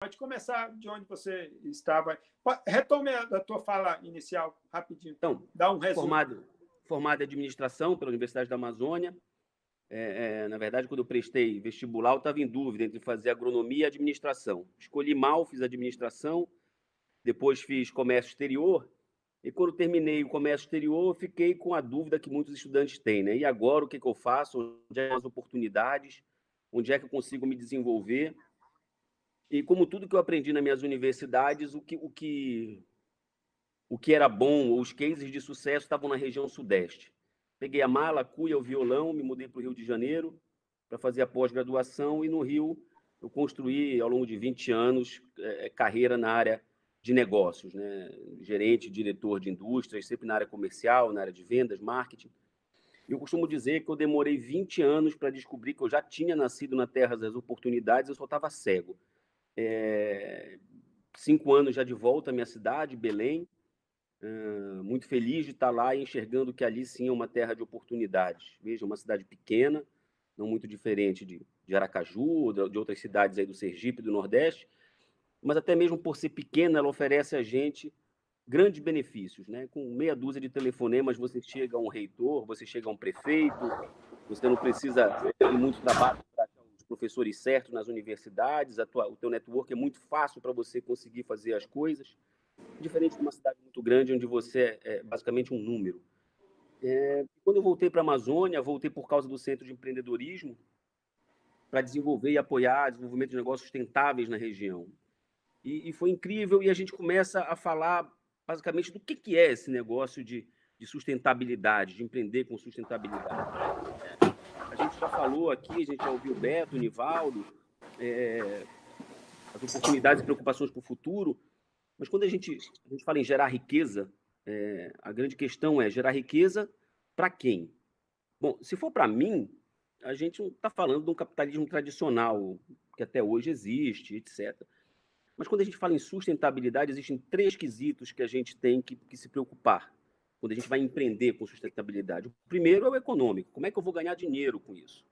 Pode começar de onde você estava. Retome a tua fala inicial, rapidinho. Então, dá um resumo. Formado em administração pela Universidade da Amazônia. Na verdade, quando eu prestei vestibular, eu estava em dúvida entre fazer agronomia e administração. Escolhi mal, fiz administração, depois fiz comércio exterior, e quando terminei o comércio exterior, eu fiquei com a dúvida que muitos estudantes têm, né? E agora, o que eu faço? Onde é as oportunidades? Onde é que eu consigo me desenvolver? E como tudo que eu aprendi nas minhas universidades, o que era bom, ou os cases de sucesso estavam na região sudeste. Peguei a mala, a cuia, o violão, me mudei para o Rio de Janeiro para fazer a pós-graduação, e no Rio eu construí, ao longo de 20 anos, carreira na área de negócios, né? Gerente, diretor de indústrias, sempre na área comercial, na área de vendas, marketing. E eu costumo dizer que eu demorei 20 anos para descobrir que eu já tinha nascido na terra das oportunidades, eu só estava cego. 5 anos já de volta à minha cidade, Belém, muito feliz de estar lá e enxergando que ali sim é uma terra de oportunidades. Veja, uma cidade pequena, não muito diferente de Aracaju, de outras cidades aí do Sergipe, do Nordeste, mas até mesmo por ser pequena, ela oferece a gente grandes benefícios, né? Com meia dúzia de telefonemas, você chega a um reitor, você chega a um prefeito, você não precisa ter muito trabalho para achar os professores certos nas universidades, o teu network é muito fácil para você conseguir fazer as coisas, diferente de uma cidade muito grande, onde você é basicamente um número. Quando eu voltei para a Amazônia, voltei por causa do Centro de Empreendedorismo, para desenvolver e apoiar o desenvolvimento de negócios sustentáveis na região. E foi incrível, e a gente começa a falar, basicamente, do que é esse negócio de sustentabilidade, de empreender com sustentabilidade. A gente já falou aqui, a gente já ouviu o Beto, o Nivaldo, as oportunidades e preocupações para o futuro, mas quando a gente fala em gerar riqueza, a grande questão é gerar riqueza para quem? Bom, se for para mim, a gente não está falando de um capitalismo tradicional, que até hoje existe, etc. Mas quando a gente fala em sustentabilidade, existem 3 quesitos que a gente tem que se preocupar quando a gente vai empreender com sustentabilidade. O primeiro é o econômico. Como é que eu vou ganhar dinheiro com isso?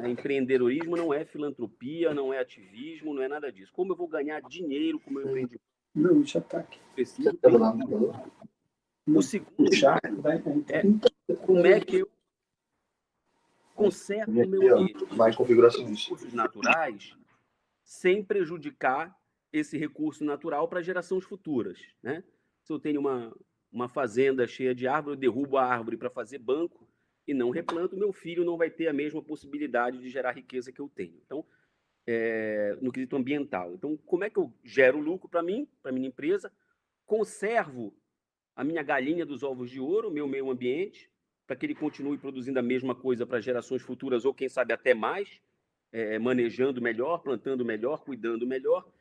Empreendedorismo não é filantropia, não é ativismo, não é nada disso. Como eu vou ganhar dinheiro com o meu empreendimento? Não, já está aqui. Preciso ter. O segundo é como é que eu conservo o meu ambiente, mais configurações, recursos naturais, sem prejudicar esse recurso natural para gerações futuras, né? Se eu tenho uma fazenda cheia de árvore, eu derrubo a árvore para fazer banco e não replanto, meu filho não vai ter a mesma possibilidade de gerar riqueza que eu tenho. Então, no quesito ambiental. Então, como é que eu gero lucro para mim, para minha empresa, conservo a minha galinha dos ovos de ouro, o meu meio ambiente, para que ele continue produzindo a mesma coisa para gerações futuras, ou quem sabe até mais, manejando melhor, plantando melhor, cuidando melhor,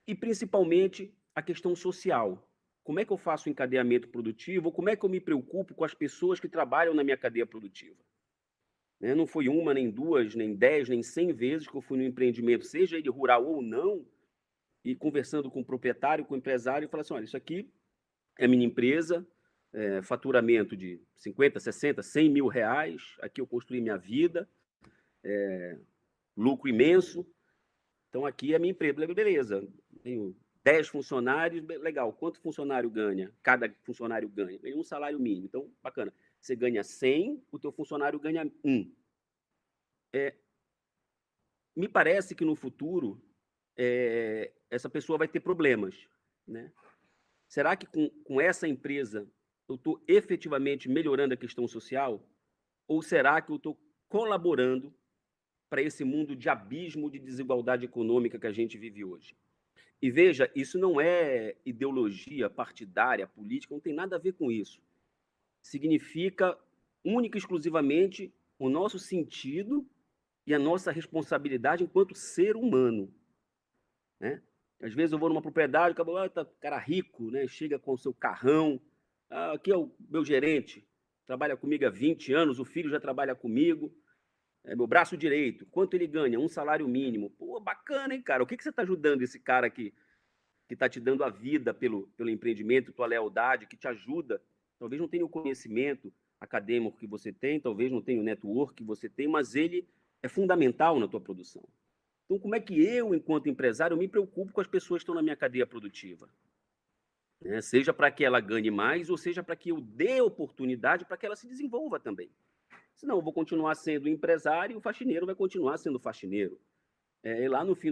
e principalmente a questão social. Como é que eu faço o encadeamento produtivo, ou como é que eu me preocupo com as pessoas que trabalham na minha cadeia produtiva? Não foi uma, nem duas, nem 10, nem 100 vezes que eu fui no empreendimento, seja ele rural ou não, e conversando com o proprietário, com o empresário, e falando assim, olha, isso aqui é minha empresa, faturamento de 50, 60, 100 mil reais, aqui eu construí minha vida, lucro imenso, então aqui é a minha empresa, beleza, tenho 10 funcionários, legal, quanto funcionário ganha? Cada funcionário ganha? Ganha um salário mínimo, então, bacana. Você ganha 100, o teu funcionário ganha 1. Me parece que no futuro essa pessoa vai ter problemas, né? Será que com essa empresa eu estou efetivamente melhorando a questão social? Ou será que eu estou colaborando para esse mundo de abismo de desigualdade econômica que a gente vive hoje? E veja, isso não é ideologia partidária, política, não tem nada a ver com isso. Significa única e exclusivamente o nosso sentido e a nossa responsabilidade enquanto ser humano, né? Às vezes eu vou numa propriedade, o cara rico, né? Chega com o seu carrão, aqui é o meu gerente, trabalha comigo há 20 anos, o filho já trabalha comigo, é meu braço direito, quanto ele ganha? Um salário mínimo. Pô, bacana, hein, cara? O que você está ajudando esse cara que está te dando a vida pelo empreendimento, tua lealdade, que te ajuda? Talvez não tenha o conhecimento acadêmico que você tem, talvez não tenha o network que você tem, mas ele é fundamental na tua produção. Então, como é que eu, enquanto empresário, me preocupo com as pessoas que estão na minha cadeia produtiva? Né? Seja para que ela ganhe mais, ou seja para que eu dê oportunidade para que ela se desenvolva também. Senão, eu vou continuar sendo empresário e o faxineiro vai continuar sendo faxineiro. E lá no fim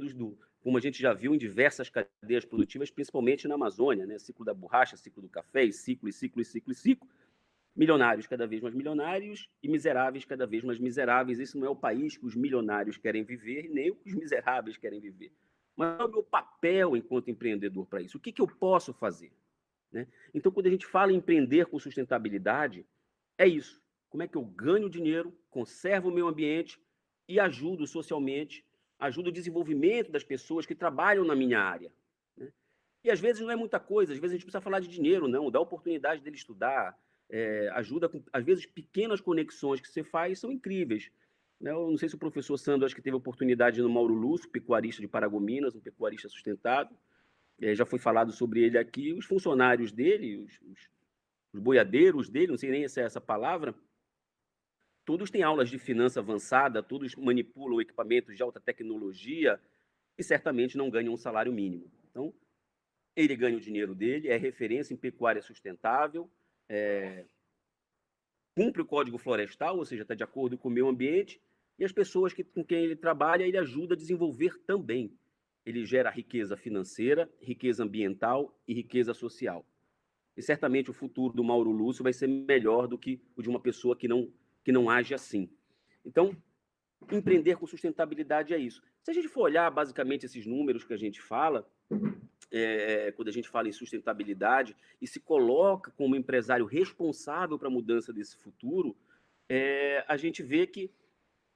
como a gente já viu em diversas cadeias produtivas, principalmente na Amazônia, né? Ciclo da borracha, ciclo do café, e ciclo, e ciclo, e ciclo, e ciclo. Milionários cada vez mais milionários e miseráveis cada vez mais miseráveis. Esse não é o país que os milionários querem viver, nem os miseráveis querem viver. Mas qual é o meu papel enquanto empreendedor para isso? O que eu posso fazer? Né? Então, quando a gente fala em empreender com sustentabilidade, é isso. Como é que eu ganho dinheiro, conservo o meio ambiente e ajudo socialmente, ajudo o desenvolvimento das pessoas que trabalham na minha área. Né? E, às vezes, não é muita coisa. Às vezes, a gente precisa falar de dinheiro, não. Dá oportunidade dele estudar, ajuda com, às vezes, pequenas conexões que você faz são incríveis. Né? Eu não sei se o professor Sandro acho que teve oportunidade no Mauro Lúcio, pecuarista de Paragominas, um pecuarista sustentável. Já foi falado sobre ele aqui. Os funcionários dele, os boiadeiros dele, não sei nem se é essa palavra, todos têm aulas de finança avançada, todos manipulam equipamentos de alta tecnologia e certamente não ganham um salário mínimo. Então, ele ganha o dinheiro dele, é referência em pecuária sustentável, cumpre o Código Florestal, ou seja, está de acordo com o meio ambiente, e as pessoas com quem ele trabalha, ele ajuda a desenvolver também. Ele gera riqueza financeira, riqueza ambiental e riqueza social. E certamente o futuro do Mauro Lúcio vai ser melhor do que o de uma pessoa que não age assim. Então, empreender com sustentabilidade é isso. Se a gente for olhar basicamente esses números que a gente fala, quando a gente fala em sustentabilidade e se coloca como empresário responsável para a mudança desse futuro, a gente vê que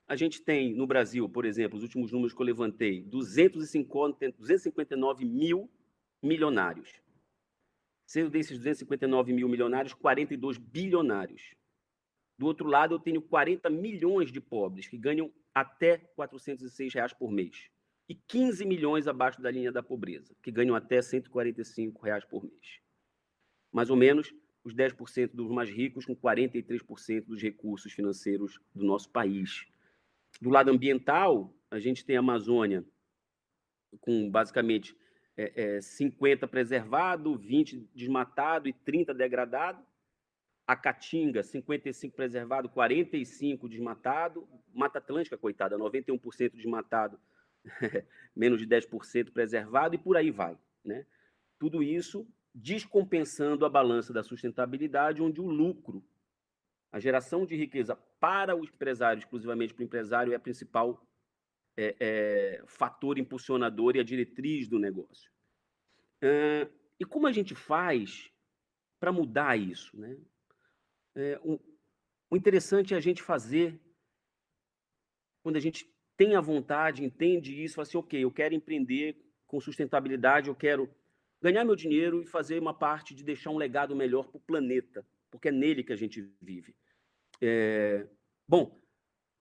a gente tem no Brasil, por exemplo, os últimos números que eu levantei, 259 mil milionários. Sendo desses 259 mil milionários, 42 bilionários. Do outro lado, eu tenho 40 milhões de pobres que ganham até R$ 406 por mês. E 15 milhões abaixo da linha da pobreza, que ganham até R$ 145 por mês. Mais ou menos os 10% dos mais ricos com 43% dos recursos financeiros do nosso país. Do lado ambiental, a gente tem a Amazônia com basicamente 50 preservado, 20 desmatado e 30 degradado. A Caatinga, 55 preservado, 45 desmatado. Mata Atlântica, coitada, 91% desmatado, menos de 10% preservado, e por aí vai. Né? Tudo isso descompensando a balança da sustentabilidade, onde o lucro, a geração de riqueza para o empresário, exclusivamente para o empresário, é a principal fator impulsionador e a diretriz do negócio. E como a gente faz para mudar isso? Né? O interessante é a gente fazer quando a gente tem a vontade, entende isso, fala assim, ok, eu quero empreender com sustentabilidade, eu quero ganhar meu dinheiro e fazer uma parte de deixar um legado melhor para o planeta, porque é nele que a gente vive. Bom,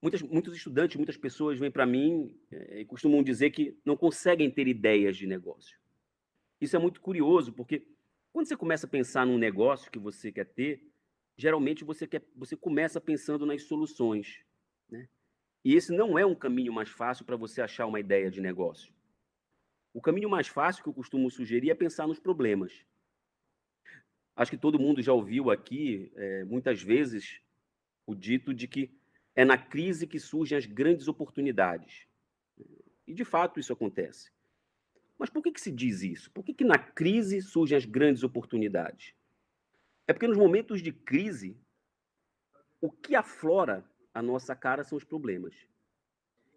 muitos estudantes, muitas pessoas vêm para mim e costumam dizer que não conseguem ter ideias de negócio. Isso é muito curioso, porque quando você começa a pensar num negócio que você quer ter, geralmente você começa pensando nas soluções. Né? E esse não é um caminho mais fácil para você achar uma ideia de negócio. O caminho mais fácil que eu costumo sugerir é pensar nos problemas. Acho que todo mundo já ouviu aqui, muitas vezes, o dito de que é na crise que surgem as grandes oportunidades. E, de fato, isso acontece. Mas por que se diz isso? Por que na crise surgem as grandes oportunidades? É porque nos momentos de crise, o que aflora a nossa cara são os problemas.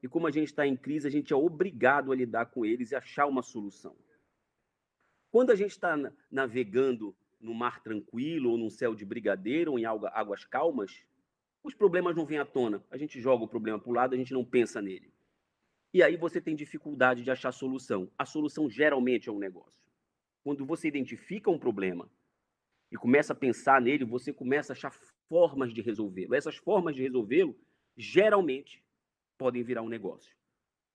E como a gente está em crise, a gente é obrigado a lidar com eles e achar uma solução. Quando a gente está navegando no mar tranquilo, ou num céu de brigadeiro, ou em águas calmas, os problemas não vêm à tona. A gente joga o problema para o lado, a gente não pensa nele. E aí você tem dificuldade de achar solução. A solução geralmente é um negócio. Quando você identifica um problema e começa a pensar nele, você começa a achar formas de resolvê-lo. Essas formas de resolvê-lo, geralmente, podem virar um negócio.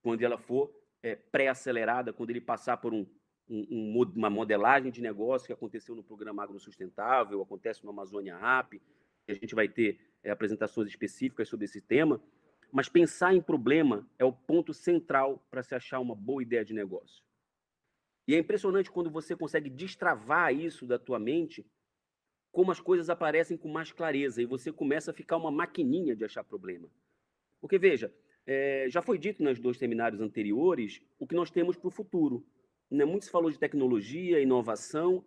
Quando ela for pré-acelerada, quando ele passar por uma modelagem de negócio que aconteceu no Programa Agrosustentável, acontece no Amazônia App, a gente vai ter apresentações específicas sobre esse tema, Mas pensar em problema é o ponto central para se achar uma boa ideia de negócio. E é impressionante quando você consegue destravar isso da tua mente, como as coisas aparecem com mais clareza e você começa a ficar uma maquininha de achar problema. Porque, veja, já foi dito nos 2 seminários anteriores o que nós temos para o futuro. Né? Muito se falou de tecnologia, inovação,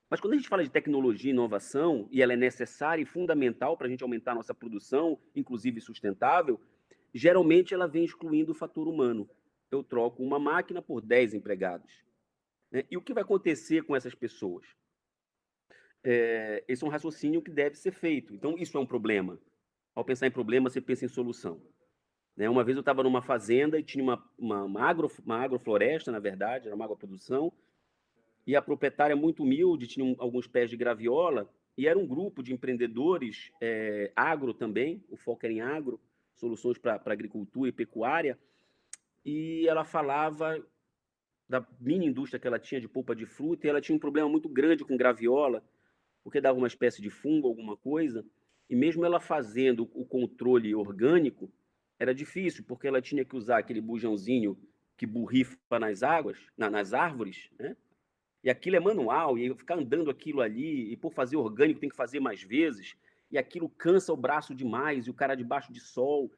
mas quando a gente fala de tecnologia e inovação, e ela é necessária e fundamental para a gente aumentar a nossa produção, inclusive sustentável, geralmente ela vem excluindo o fator humano. Eu troco uma máquina por 10 empregados. Né? E o que vai acontecer com essas pessoas? Esse é um raciocínio que deve ser feito. Então, isso é um problema. Ao pensar em problema, você pensa em solução. Né? Uma vez eu estava numa fazenda e tinha uma agrofloresta, na verdade, era uma agroprodução, e a proprietária muito humilde, tinha alguns pés de graviola, e era um grupo de empreendedores, agro também, o foco era em agro, soluções para agricultura e pecuária, e ela falava da mini indústria que ela tinha de polpa de fruta, e ela tinha um problema muito grande com graviola, porque dava uma espécie de fungo, alguma coisa, e mesmo ela fazendo o controle orgânico, era difícil, porque ela tinha que usar aquele bujãozinho que borrifa nas águas, nas árvores, né? E aquilo é manual, e ficar andando aquilo ali, e por fazer orgânico tem que fazer mais vezes, e aquilo cansa o braço demais, e o cara debaixo de sol.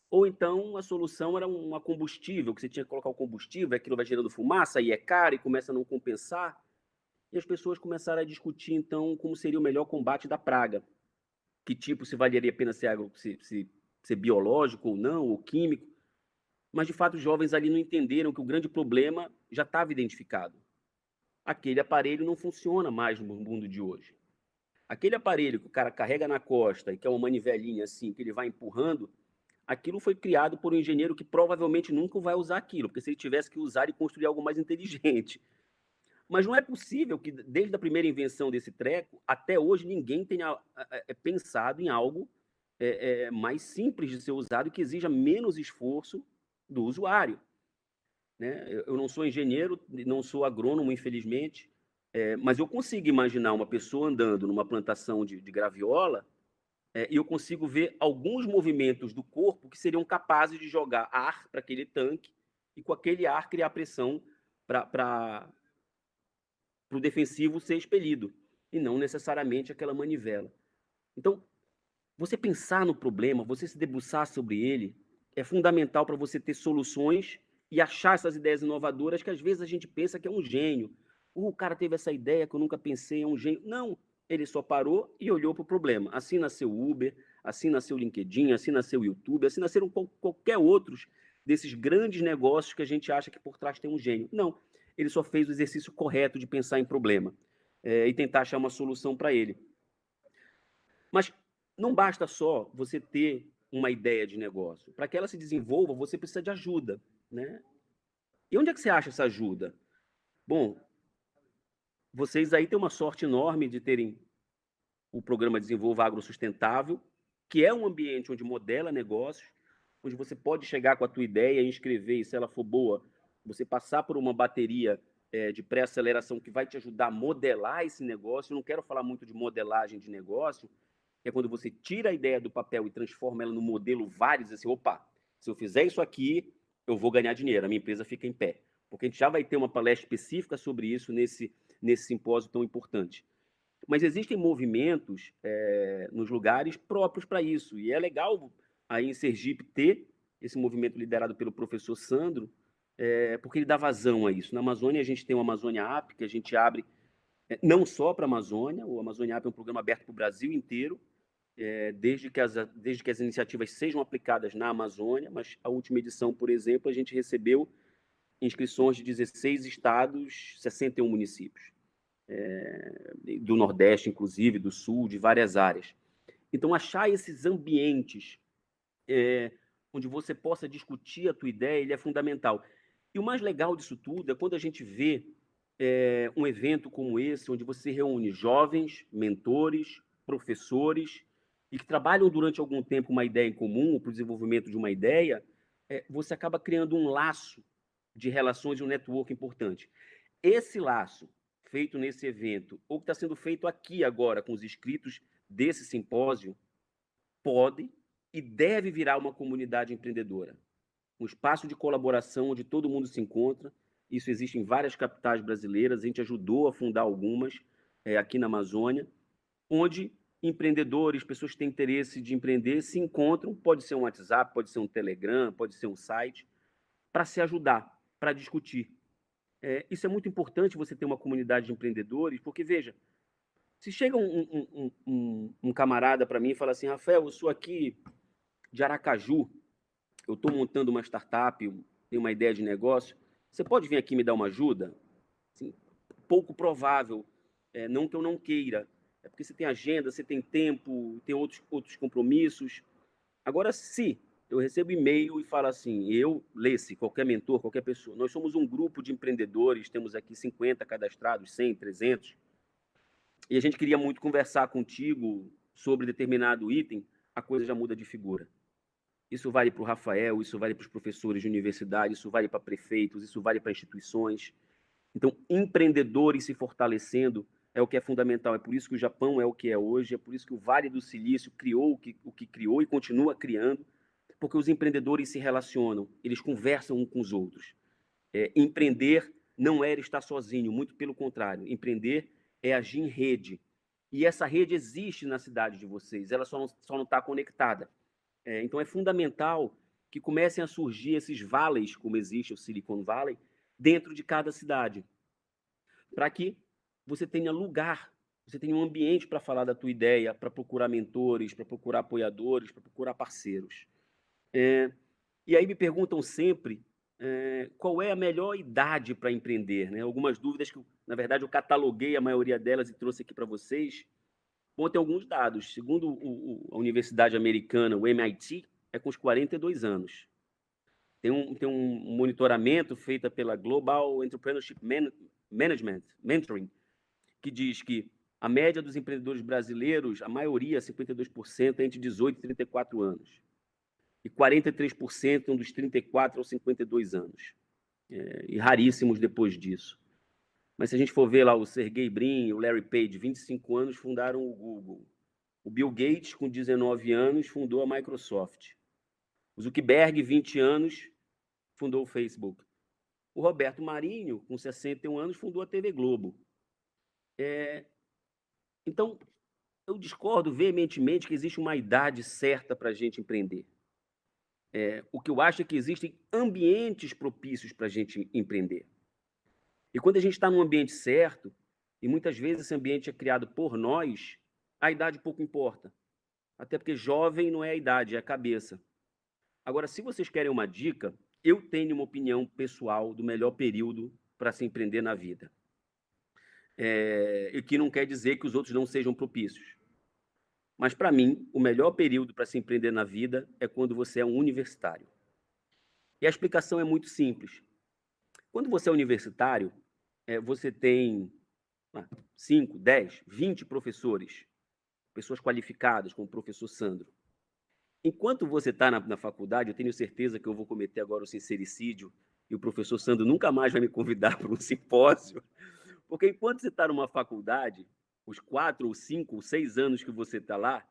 Ou então a solução era uma combustível, que você tinha que colocar o combustível, aquilo vai gerando fumaça, e é caro, e começa a não compensar. E as pessoas começaram a discutir, então, como seria o melhor combate da praga. Que tipo, se valeria a pena ser biológico ou não, ou químico. Mas, de fato, os jovens ali não entenderam que o grande problema já estava identificado. Aquele aparelho não funciona mais no mundo de hoje. Aquele aparelho que o cara carrega na costa e que é uma manivelinha assim, que ele vai empurrando, aquilo foi criado por um engenheiro que provavelmente nunca vai usar aquilo, porque se ele tivesse que usar e construir algo mais inteligente. Mas não é possível que, desde a primeira invenção desse treco, até hoje ninguém tenha pensado em algo mais simples de ser usado e que exija menos esforço do usuário. Né? Eu não sou engenheiro, não sou agrônomo, infelizmente, mas eu consigo imaginar uma pessoa andando numa plantação de graviola e eu consigo ver alguns movimentos do corpo que seriam capazes de jogar ar para aquele tanque e, com aquele ar, criar pressão para o defensivo ser expelido, e não necessariamente aquela manivela. Então, você pensar no problema, você se debruçar sobre ele, é fundamental para você ter soluções e achar essas ideias inovadoras que às vezes a gente pensa que é um gênio. O cara teve essa ideia que eu nunca pensei, é um gênio. Não, ele só parou e olhou para o problema. Assim nasceu o Uber, assim nasceu o LinkedIn, assim nasceu o YouTube, assim nasceram qualquer outros desses grandes negócios que a gente acha que por trás tem um gênio. Não, ele só fez o exercício correto de pensar em problema e tentar achar uma solução para ele. Mas não basta só você ter uma ideia de negócio. Para que ela se desenvolva, você precisa de ajuda, né? E onde é que você acha essa ajuda? Bom, vocês aí têm uma sorte enorme de terem o programa Desenvolva Agro Sustentável, que é um ambiente onde modela negócios, onde você pode chegar com a tua ideia, inscrever, e se ela for boa, você passar por uma bateria de pré-aceleração que vai te ajudar a modelar esse negócio. Eu não quero falar muito de modelagem de negócio, que é quando você tira a ideia do papel e transforma ela no modelo vários, assim, opa, se eu fizer isso aqui, eu vou ganhar dinheiro, a minha empresa fica em pé. Porque a gente já vai ter uma palestra específica sobre isso nesse simpósio tão importante. Mas existem movimentos nos lugares próprios para isso, e é legal aí em Sergipe ter esse movimento liderado pelo professor Sandro, porque ele dá vazão a isso. Na Amazônia, a gente tem o Amazônia App, que a gente abre não só para a Amazônia, o Amazônia App é um programa aberto para o Brasil inteiro, desde que as iniciativas sejam aplicadas na Amazônia, mas a última edição, por exemplo, a gente recebeu inscrições de 16 estados, 61 municípios, do Nordeste, inclusive, do Sul, de várias áreas. Então, achar esses ambientes onde você possa discutir a tua ideia, ele é fundamental. E o mais legal disso tudo é quando a gente vê um evento como esse, onde você reúne jovens, mentores, professores, e que trabalham durante algum tempo uma ideia em comum, para o desenvolvimento de uma ideia, você acaba criando um laço de relações e um network importante. Esse laço feito nesse evento, ou que está sendo feito aqui agora com os inscritos desse simpósio, pode e deve virar uma comunidade empreendedora. Um espaço de colaboração onde todo mundo se encontra. Isso existe em várias capitais brasileiras, a gente ajudou a fundar algumas aqui na Amazônia, onde empreendedores, pessoas que têm interesse de empreender, se encontram, pode ser um WhatsApp, pode ser um Telegram, pode ser um site, para se ajudar, para discutir. Isso é muito importante, você ter uma comunidade de empreendedores, porque, veja, se chega um camarada para mim e fala assim, Rafael, eu sou aqui de Aracaju, eu estou montando uma startup, tenho uma ideia de negócio, você pode vir aqui me dar uma ajuda? Assim, pouco provável, não que eu não queira, é porque você tem agenda, você tem tempo, tem outros compromissos. Agora, se eu recebo e-mail e falo assim, eu, Lesse, qualquer mentor, qualquer pessoa, nós somos um grupo de empreendedores, temos aqui 50 cadastrados, 100, 300, e a gente queria muito conversar contigo sobre determinado item, a coisa já muda de figura. Isso vale para o Rafael, isso vale para os professores de universidade, isso vale para prefeitos, isso vale para instituições. Então, empreendedores se fortalecendo é o que é fundamental. É por isso que o Japão é o que é hoje, é por isso que o Vale do Silício criou o que criou e continua criando, porque os empreendedores se relacionam, eles conversam uns com os outros. Empreender não é estar sozinho, muito pelo contrário. Empreender é agir em rede. E essa rede existe na cidade de vocês, ela só não está conectada. Então, é fundamental que comecem a surgir esses vales, como existe o Silicon Valley, dentro de cada cidade, para que você tenha lugar, você tenha um ambiente para falar da tua ideia, para procurar mentores, para procurar apoiadores, para procurar parceiros. E aí me perguntam sempre qual é a melhor idade para empreender, né? Algumas dúvidas que, na verdade, eu cataloguei a maioria delas e trouxe aqui para vocês. Bom, tem alguns dados. Segundo a Universidade Americana, o MIT, é com os 42 anos. Tem um monitoramento feito pela Global Entrepreneurship Management, Mentoring, que diz que a média dos empreendedores brasileiros, a maioria, 52%, é entre 18 e 34 anos. E 43% dos 34 aos 52 anos. E raríssimos depois disso. Mas se a gente for ver lá o Sergey Brin, o Larry Page, 25 anos, fundaram o Google. O Bill Gates, com 19 anos, fundou a Microsoft. O Zuckerberg, 20 anos, fundou o Facebook. O Roberto Marinho, com 61 anos, fundou a TV Globo. Então, eu discordo veementemente que existe uma idade certa para a gente empreender. O que eu acho é que existem ambientes propícios para a gente empreender. E quando a gente está num ambiente certo, e muitas vezes esse ambiente é criado por nós, a idade pouco importa. Até porque jovem não é a idade, é a cabeça. Agora, se vocês querem uma dica, eu tenho uma opinião pessoal do melhor período para se empreender na vida. E que não quer dizer que os outros não sejam propícios. Mas, para mim, o melhor período para se empreender na vida é quando você é um universitário. E a explicação é muito simples. Quando você é universitário, você tem 5, 10, 20 professores, pessoas qualificadas, como o professor Sandro. Enquanto você está na faculdade, eu tenho certeza que eu vou cometer agora o sincericídio e o professor Sandro nunca mais vai me convidar para um simpósio, porque enquanto você está numa faculdade, os 4 ou 5 ou 6 anos que você está lá,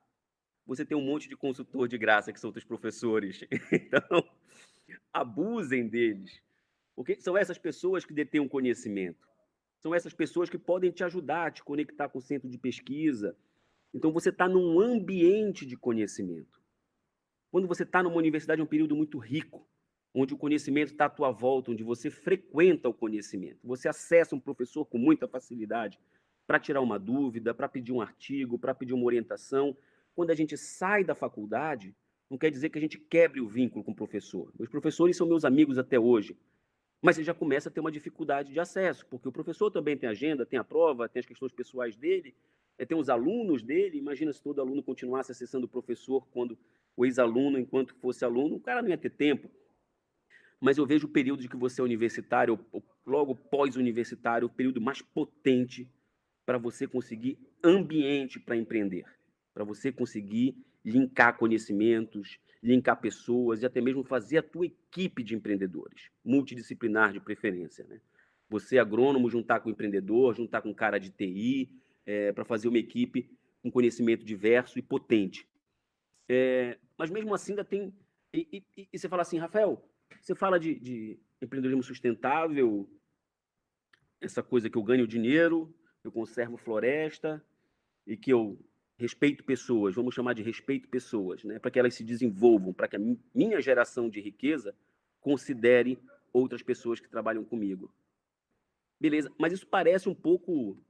você tem um monte de consultor de graça que são outros professores. Então, abusem deles, porque são essas pessoas que detêm o conhecimento. São essas pessoas que podem te ajudar a te conectar com o centro de pesquisa. Então, você está num ambiente de conhecimento. Quando você está numa universidade, é um período muito rico, onde o conhecimento está à tua volta, onde você frequenta o conhecimento. Você acessa um professor com muita facilidade para tirar uma dúvida, para pedir um artigo, para pedir uma orientação. Quando a gente sai da faculdade, não quer dizer que a gente quebre o vínculo com o professor. Meus professores são meus amigos até hoje, mas você já começa a ter uma dificuldade de acesso, porque o professor também tem agenda, tem a prova, tem as questões pessoais dele, tem os alunos dele. Imagina se todo aluno continuasse acessando o professor quando o ex-aluno, enquanto fosse aluno, o cara não ia ter tempo. Mas eu vejo o período de que você é universitário, logo pós-universitário, o período mais potente para você conseguir ambiente para empreender, para você conseguir linkar conhecimentos, linkar pessoas e até mesmo fazer a tua equipe de empreendedores, multidisciplinar de preferência, né? Você, agrônomo, juntar com empreendedor, juntar com cara de TI, para fazer uma equipe com conhecimento diverso e potente. mas mesmo assim ainda tem... E você fala assim, Rafael, você fala de empreendedorismo sustentável, essa coisa que eu ganho dinheiro, eu conservo floresta e que eu respeito pessoas, vamos chamar de respeito pessoas, né, para que elas se desenvolvam, para que a minha geração de riqueza considere outras pessoas que trabalham comigo. Beleza, mas isso parece um pouco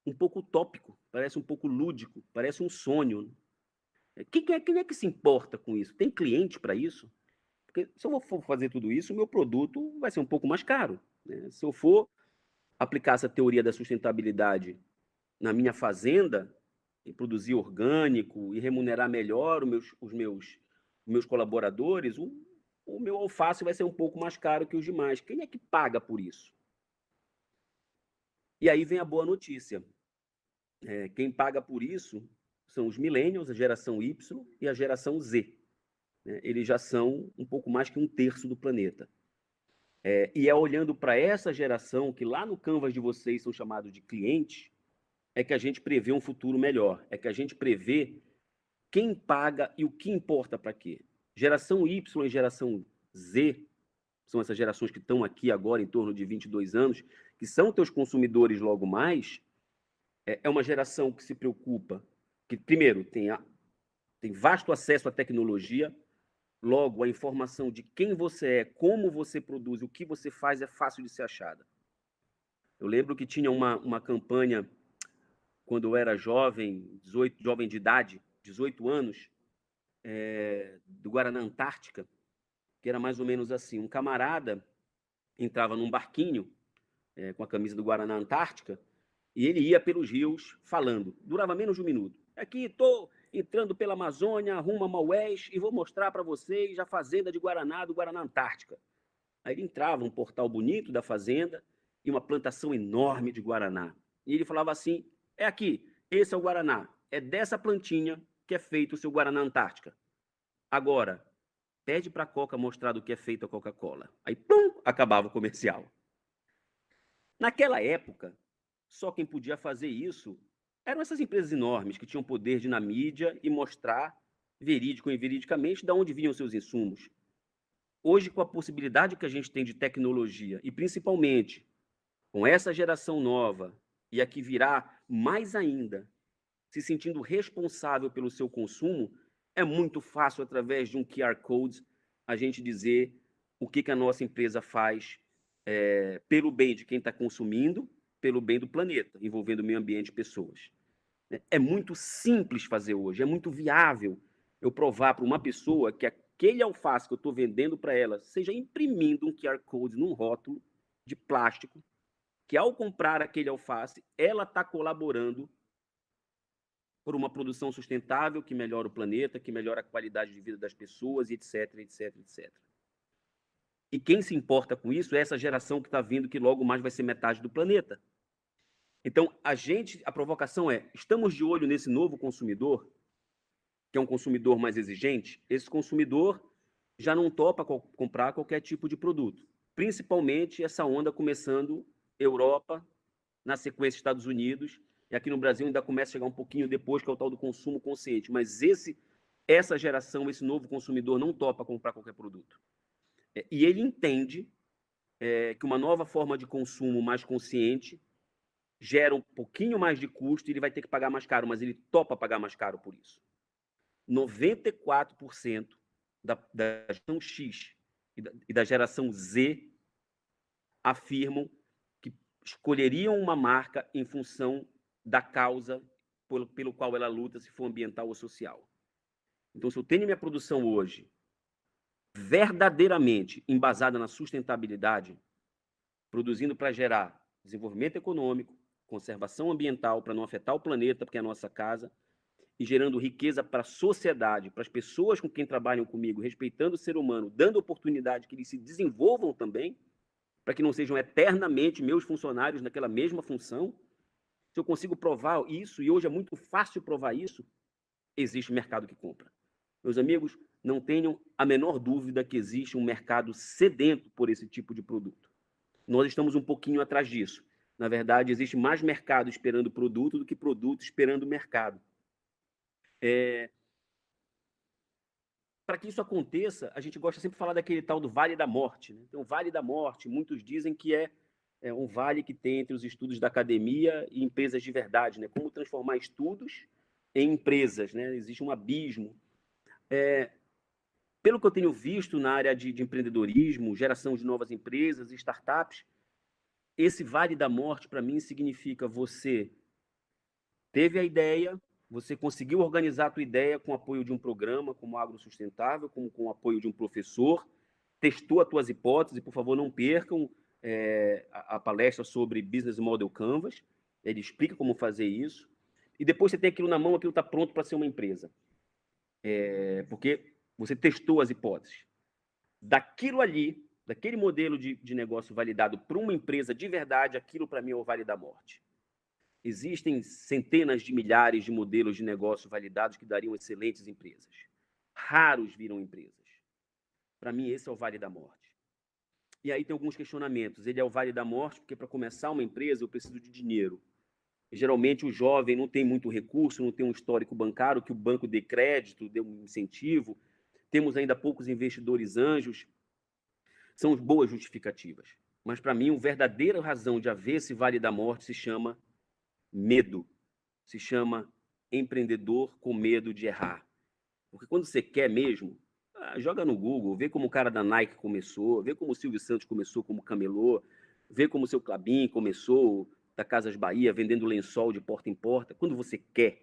utópico, parece um pouco lúdico, parece um sonho. Quem é que se importa com isso? Tem cliente para isso? Porque se eu for fazer tudo isso, o meu produto vai ser um pouco mais caro, né? Se eu for aplicar essa teoria da sustentabilidade na minha fazenda, e produzir orgânico e remunerar melhor os meus colaboradores, o meu alface vai ser um pouco mais caro que os demais. Quem é que paga por isso? E aí vem a boa notícia. Quem paga por isso são os millennials, a geração Y e a geração Z, né? Eles já são um pouco mais que 1/3 do planeta. E é olhando para essa geração, que lá no canvas de vocês são chamados de clientes, é que a gente prevê um futuro melhor, é que a gente prevê quem paga e o que importa para quê. Geração Y e geração Z, são essas gerações que estão aqui agora em torno de 22 anos, que são teus consumidores logo mais, é uma geração que se preocupa, que primeiro tem vasto acesso à tecnologia, logo a informação de quem você é, como você produz, o que você faz é fácil de ser achada. Eu lembro que tinha uma campanha quando eu era jovem, jovem de idade, 18 anos, do Guaraná Antártica, que era mais ou menos assim: um camarada entrava num barquinho com a camisa do Guaraná Antártica e ele ia pelos rios falando. Durava menos de 1 minuto. Aqui estou entrando pela Amazônia, rumo a Maués, e vou mostrar para vocês a fazenda de Guaraná, do Guaraná Antártica. Aí ele entrava num portal bonito da fazenda e uma plantação enorme de Guaraná. E ele falava assim: é aqui, esse é o Guaraná, é dessa plantinha que é feito o seu Guaraná Antártica. Agora, pede para a Coca mostrar do que é feito a Coca-Cola. Aí, pum, acabava o comercial. Naquela época, só quem podia fazer isso eram essas empresas enormes que tinham poder de ir na mídia e mostrar, verídico e veridicamente, de onde vinham seus insumos. Hoje, com a possibilidade que a gente tem de tecnologia, e principalmente com essa geração nova, e a que virá mais ainda, se sentindo responsável pelo seu consumo, é muito fácil, através de um QR Code, a gente dizer o que a nossa empresa faz pelo bem de quem está consumindo, pelo bem do planeta, envolvendo o meio ambiente e pessoas. É muito simples fazer hoje, é muito viável eu provar para uma pessoa que aquele alface que eu estou vendendo para ela, seja imprimindo um QR Code num rótulo de plástico, que ao comprar aquele alface, ela está colaborando por uma produção sustentável que melhora o planeta, que melhora a qualidade de vida das pessoas, etc, etc, etc. E quem se importa com isso é essa geração que está vindo, que logo mais vai ser metade do planeta. Então, a provocação é: estamos de olho nesse novo consumidor, que é um consumidor mais exigente. Esse consumidor já não topa comprar qualquer tipo de produto. Principalmente essa onda começando Europa, na sequência Estados Unidos, e aqui no Brasil ainda começa a chegar um pouquinho depois, que é o tal do consumo consciente. Mas essa geração, esse novo consumidor não topa comprar qualquer produto. E ele entende que uma nova forma de consumo mais consciente gera um pouquinho mais de custo e ele vai ter que pagar mais caro, mas ele topa pagar mais caro por isso. 94% da geração X e da geração Z afirmam que escolheriam uma marca em função da causa pelo qual ela luta, se for ambiental ou social. Então, se eu tenho minha produção hoje verdadeiramente embasada na sustentabilidade, produzindo para gerar desenvolvimento econômico, conservação ambiental, para não afetar o planeta, porque é a nossa casa, e gerando riqueza para a sociedade, para as pessoas com quem trabalham comigo, respeitando o ser humano, dando oportunidade que eles se desenvolvam também, para que não sejam eternamente meus funcionários naquela mesma função. Se eu consigo provar isso, e hoje é muito fácil provar isso, existe mercado que compra. Meus amigos, não tenham a menor dúvida que existe um mercado sedento por esse tipo de produto. Nós estamos um pouquinho atrás disso. Na verdade, existe mais mercado esperando produto do que produto esperando mercado. para que isso aconteça, a gente gosta sempre de falar daquele tal do Vale da Morte, né? Então, o Vale da Morte, muitos dizem que é um vale que tem entre os estudos da academia e empresas de verdade, né? Como transformar estudos em empresas, né? Existe um abismo. Pelo que eu tenho visto na área de empreendedorismo, geração de novas empresas e startups, esse Vale da Morte, para mim, significa você teve a ideia, você conseguiu organizar a tua ideia com o apoio de um programa como Agro Sustentável, como com o apoio de um professor, testou as tuas hipóteses, por favor, não percam a palestra sobre Business Model Canvas, ele explica como fazer isso, e depois você tem aquilo na mão, aquilo está pronto para ser uma empresa. Porque você testou as hipóteses. Daquilo ali, daquele modelo de negócio validado para uma empresa de verdade, aquilo para mim é o Vale da Morte. Existem centenas de milhares de modelos de negócio validados que dariam excelentes empresas. Raros viram empresas. Para mim, esse é o Vale da Morte. E aí tem alguns questionamentos. Ele é o Vale da Morte porque para começar uma empresa eu preciso de dinheiro. E, geralmente o jovem não tem muito recurso, não tem um histórico bancário que o banco dê crédito, dê um incentivo. Temos ainda poucos investidores anjos. São boas justificativas. Mas para mim, a verdadeira razão de haver esse Vale da Morte se chama medo. Se chama empreendedor com medo de errar. Porque quando você quer mesmo, joga no Google, vê como o cara da Nike começou, vê como o Silvio Santos começou como camelô, vê como o seu Klabin começou da Casas Bahia, vendendo lençol de porta em porta. Quando você quer,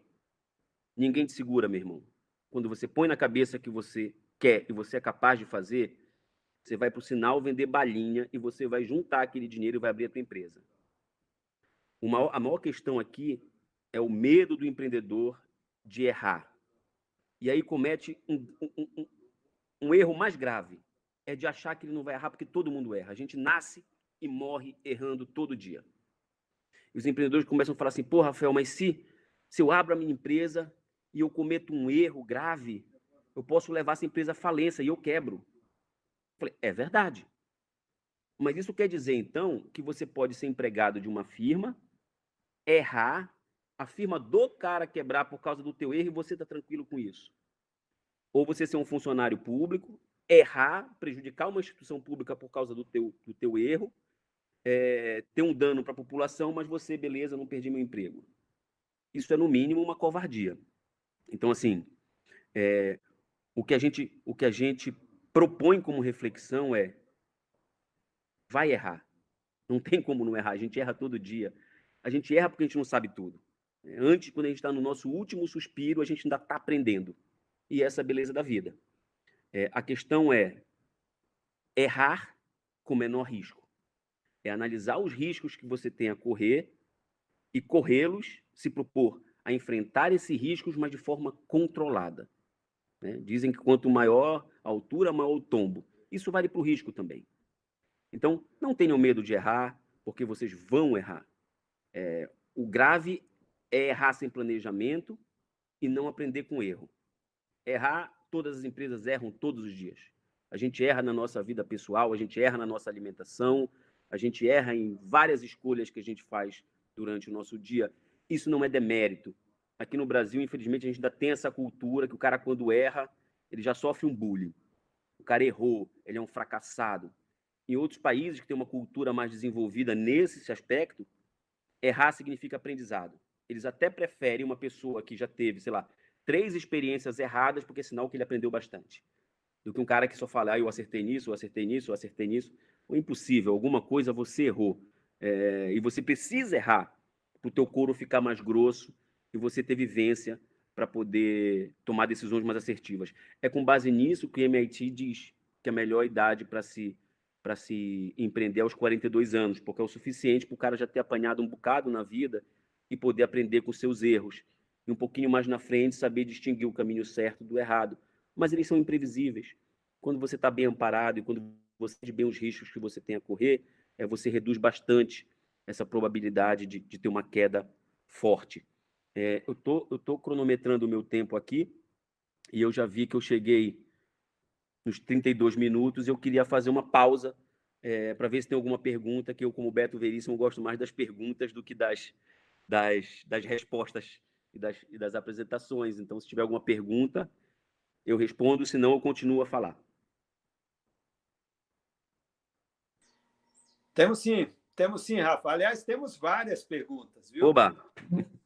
ninguém te segura, meu irmão. Quando você põe na cabeça que você quer e você é capaz de fazer, você vai para o sinal vender balinha e você vai juntar aquele dinheiro e vai abrir a tua empresa. A maior questão aqui é o medo do empreendedor de errar. E aí comete um erro mais grave, é de achar que ele não vai errar porque todo mundo erra. A gente nasce e morre errando todo dia. E os empreendedores começam a falar assim, pô, Rafael, mas se eu abro a minha empresa e eu cometo um erro grave, eu posso levar essa empresa à falência e eu quebro. Eu falei, é verdade. Mas isso quer dizer, então, que você pode ser empregado de uma firma, errar, a firma do cara quebrar por causa do teu erro e você está tranquilo com isso. Ou você ser um funcionário público, errar, prejudicar uma instituição pública por causa do teu erro, ter um dano para a população, mas você, beleza, não perdi meu emprego. Isso é, no mínimo, uma covardia. Então, assim, o que a gente propõe como reflexão é vai errar. Não tem como não errar, a gente erra todo dia. A gente erra porque a gente não sabe tudo. Antes, quando a gente está no nosso último suspiro, a gente ainda está aprendendo. E essa é a beleza da vida. A questão é errar com menor risco. É analisar os riscos que você tem a correr e corrê-los, se propor a enfrentar esses riscos, mas de forma controlada. Né? Dizem que quanto maior a altura, maior o tombo. Isso vale para o risco também. Então, não tenham medo de errar, porque vocês vão errar. O grave é errar sem planejamento e não aprender com erro. Errar, todas as empresas erram todos os dias. A gente erra na nossa vida pessoal, a gente erra na nossa alimentação, a gente erra em várias escolhas que a gente faz durante o nosso dia. Isso não é demérito. Aqui no Brasil, infelizmente, a gente ainda tem essa cultura que o cara, quando erra, ele já sofre um bullying. O cara errou, ele é um fracassado. Em outros países que têm uma cultura mais desenvolvida nesse aspecto, errar significa aprendizado. Eles até preferem uma pessoa que já teve, sei lá, 3 experiências erradas, porque é sinal que ele aprendeu bastante. Do que um cara que só fala, eu acertei nisso, eu acertei nisso, eu acertei nisso. É impossível, alguma coisa você errou. E você precisa errar para o teu couro ficar mais grosso e você ter vivência para poder tomar decisões mais assertivas. É com base nisso que o MIT diz que a melhor idade para se empreender é aos 42 anos, porque é o suficiente para o cara já ter apanhado um bocado na vida e poder aprender com seus erros. E um pouquinho mais na frente, saber distinguir o caminho certo do errado. Mas eles são imprevisíveis. Quando você está bem amparado e quando você sabe bem os riscos que você tem a correr, você reduz bastante essa probabilidade de ter uma queda forte. Eu tô cronometrando o meu tempo aqui e eu já vi que eu cheguei nos 32 minutos. Eu queria fazer uma pausa para ver se tem alguma pergunta, que eu, como Beto Veríssimo, gosto mais das perguntas do que das respostas e das apresentações. Então, se tiver alguma pergunta, eu respondo, senão eu continuo a falar. Temos sim, Rafa. Aliás, temos várias perguntas, viu? Oba!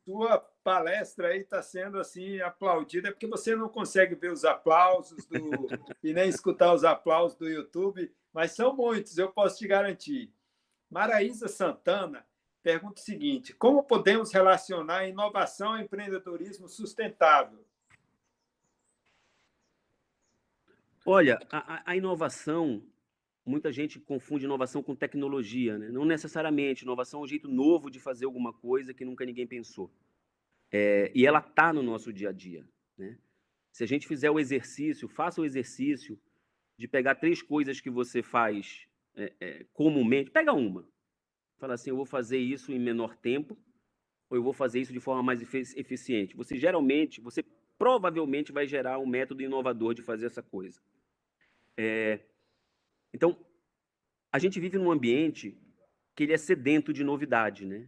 Sua palestra aí está sendo assim aplaudida, porque você não consegue ver os aplausos e nem escutar os aplausos do YouTube, mas são muitos, eu posso te garantir. Maraísa Santana pergunta o seguinte: como podemos relacionar inovação e empreendedorismo sustentável? Olha, a inovação, muita gente confunde inovação com tecnologia, né? Não necessariamente. Inovação é um jeito novo de fazer alguma coisa que nunca ninguém pensou. E ela está no nosso dia a dia, né? Se a gente fizer o exercício, faça o exercício de pegar 3 coisas que você faz comumente. Pega uma. Fala assim, eu vou fazer isso em menor tempo, ou eu vou fazer isso de forma mais eficiente. Você provavelmente vai gerar um método inovador de fazer essa coisa. Então, a gente vive num ambiente que ele é sedento de novidade, né?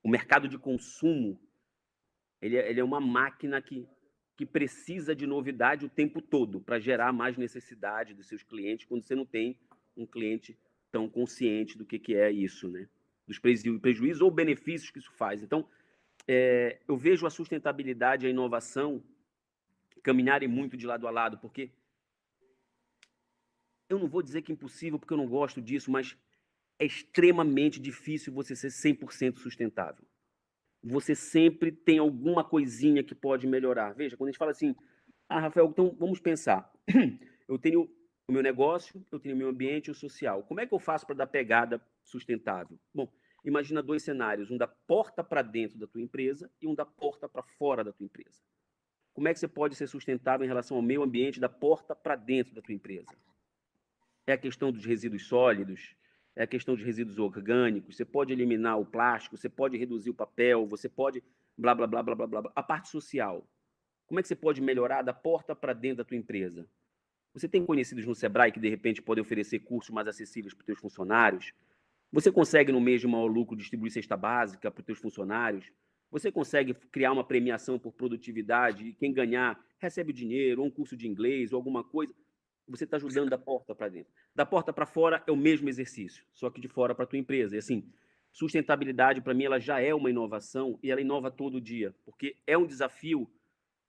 O mercado de consumo, ele é uma máquina que precisa de novidade o tempo todo para gerar mais necessidade dos seus clientes, quando você não tem um cliente tão consciente do que é isso, né? Dos prejuízos ou benefícios que isso faz. Então, eu vejo a sustentabilidade e a inovação caminharem muito de lado a lado, porque eu não vou dizer que é impossível, porque eu não gosto disso, mas é extremamente difícil você ser 100% sustentável. Você sempre tem alguma coisinha que pode melhorar. Veja, quando a gente fala assim, Rafael, então vamos pensar. Eu tenho o meu negócio, eu tenho o meu ambiente e o social. Como é que eu faço para dar pegada sustentável? Bom, imagina 2 cenários, um da porta para dentro da tua empresa e um da porta para fora da tua empresa. Como é que você pode ser sustentável em relação ao meio ambiente da porta para dentro da tua empresa? É a questão dos resíduos sólidos, é a questão dos resíduos orgânicos, você pode eliminar o plástico, você pode reduzir o papel, você pode blá, blá, blá, blá, blá, blá. A parte social, como é que você pode melhorar da porta para dentro da tua empresa? Você tem conhecidos no Sebrae que, de repente, podem oferecer cursos mais acessíveis para os teus funcionários? Você consegue, no mês de maior lucro, distribuir cesta básica para os teus funcionários? Você consegue criar uma premiação por produtividade e quem ganhar recebe o dinheiro, ou um curso de inglês, ou alguma coisa? Você está ajudando da porta para dentro. Da porta para fora é o mesmo exercício, só que de fora para a tua empresa. E assim, sustentabilidade, para mim, ela já é uma inovação e ela inova todo dia, porque é um desafio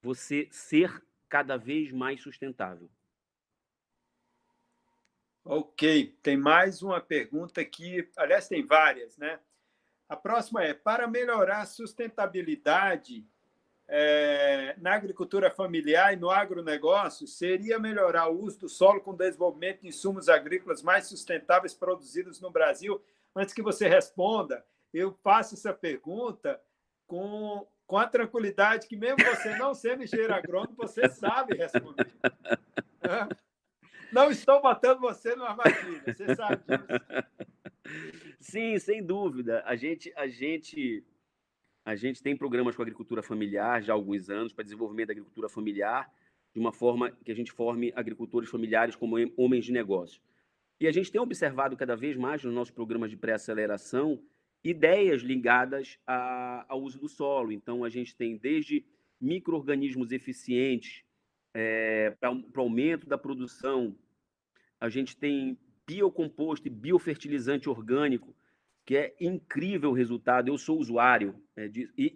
você ser cada vez mais sustentável. Ok, tem mais uma pergunta aqui, aliás, tem várias, né? A próxima é: para melhorar a sustentabilidade na agricultura familiar e no agronegócio, seria melhorar o uso do solo com desenvolvimento de insumos agrícolas mais sustentáveis produzidos no Brasil? Antes que você responda, eu faço essa pergunta com a tranquilidade que, mesmo você não sendo engenheiro agrônomo, você sabe responder. Não estou matando você numa armadilha, você sabe disso. Sim, sem dúvida. A gente tem programas com a agricultura familiar já há alguns anos para desenvolvimento da agricultura familiar, de uma forma que a gente forme agricultores familiares como homens de negócio. E a gente tem observado cada vez mais nos nossos programas de pré-aceleração ideias ligadas ao uso do solo. Então, a gente tem desde micro-organismos eficientes para o aumento da produção, a gente tem biocomposto e biofertilizante orgânico, que é incrível o resultado. Eu sou usuário disso. E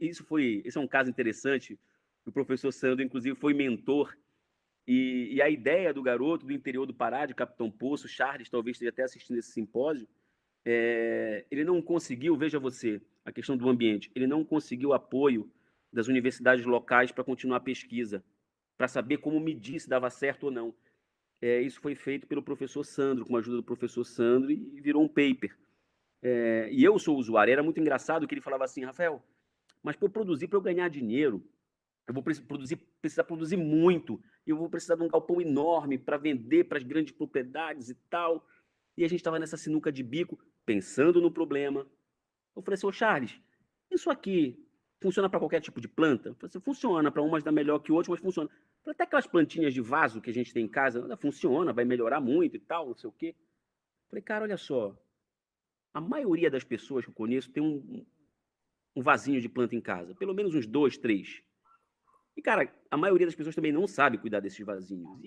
esse é um caso interessante. O professor Sandro, inclusive, foi mentor. E a ideia do garoto do interior do Pará, de Capitão Poço, Charles, talvez esteja até assistindo esse simpósio, ele não conseguiu, veja você, a questão do ambiente, ele não conseguiu apoio das universidades locais para continuar a pesquisa, para saber como medir se dava certo ou não. Isso foi feito pelo professor Sandro, com a ajuda do professor Sandro, e virou um paper. E eu sou usuário. Era muito engraçado que ele falava assim, Rafael, mas para eu produzir, para eu ganhar dinheiro, eu vou precisar produzir muito, e eu vou precisar de um galpão enorme para vender para as grandes propriedades e tal. E a gente estava nessa sinuca de bico, pensando no problema. Eu falei assim, ô Charles, isso aqui funciona para qualquer tipo de planta? Eu falei assim, funciona, para umas dá melhor que outras, mas funciona. Até aquelas plantinhas de vaso que a gente tem em casa, funciona, vai melhorar muito e tal, não sei o quê. Eu falei, cara, olha só, a maioria das pessoas que eu conheço tem um vasinho de planta em casa, pelo menos uns 2, 3. E, cara, a maioria das pessoas também não sabe cuidar desses vasinhos.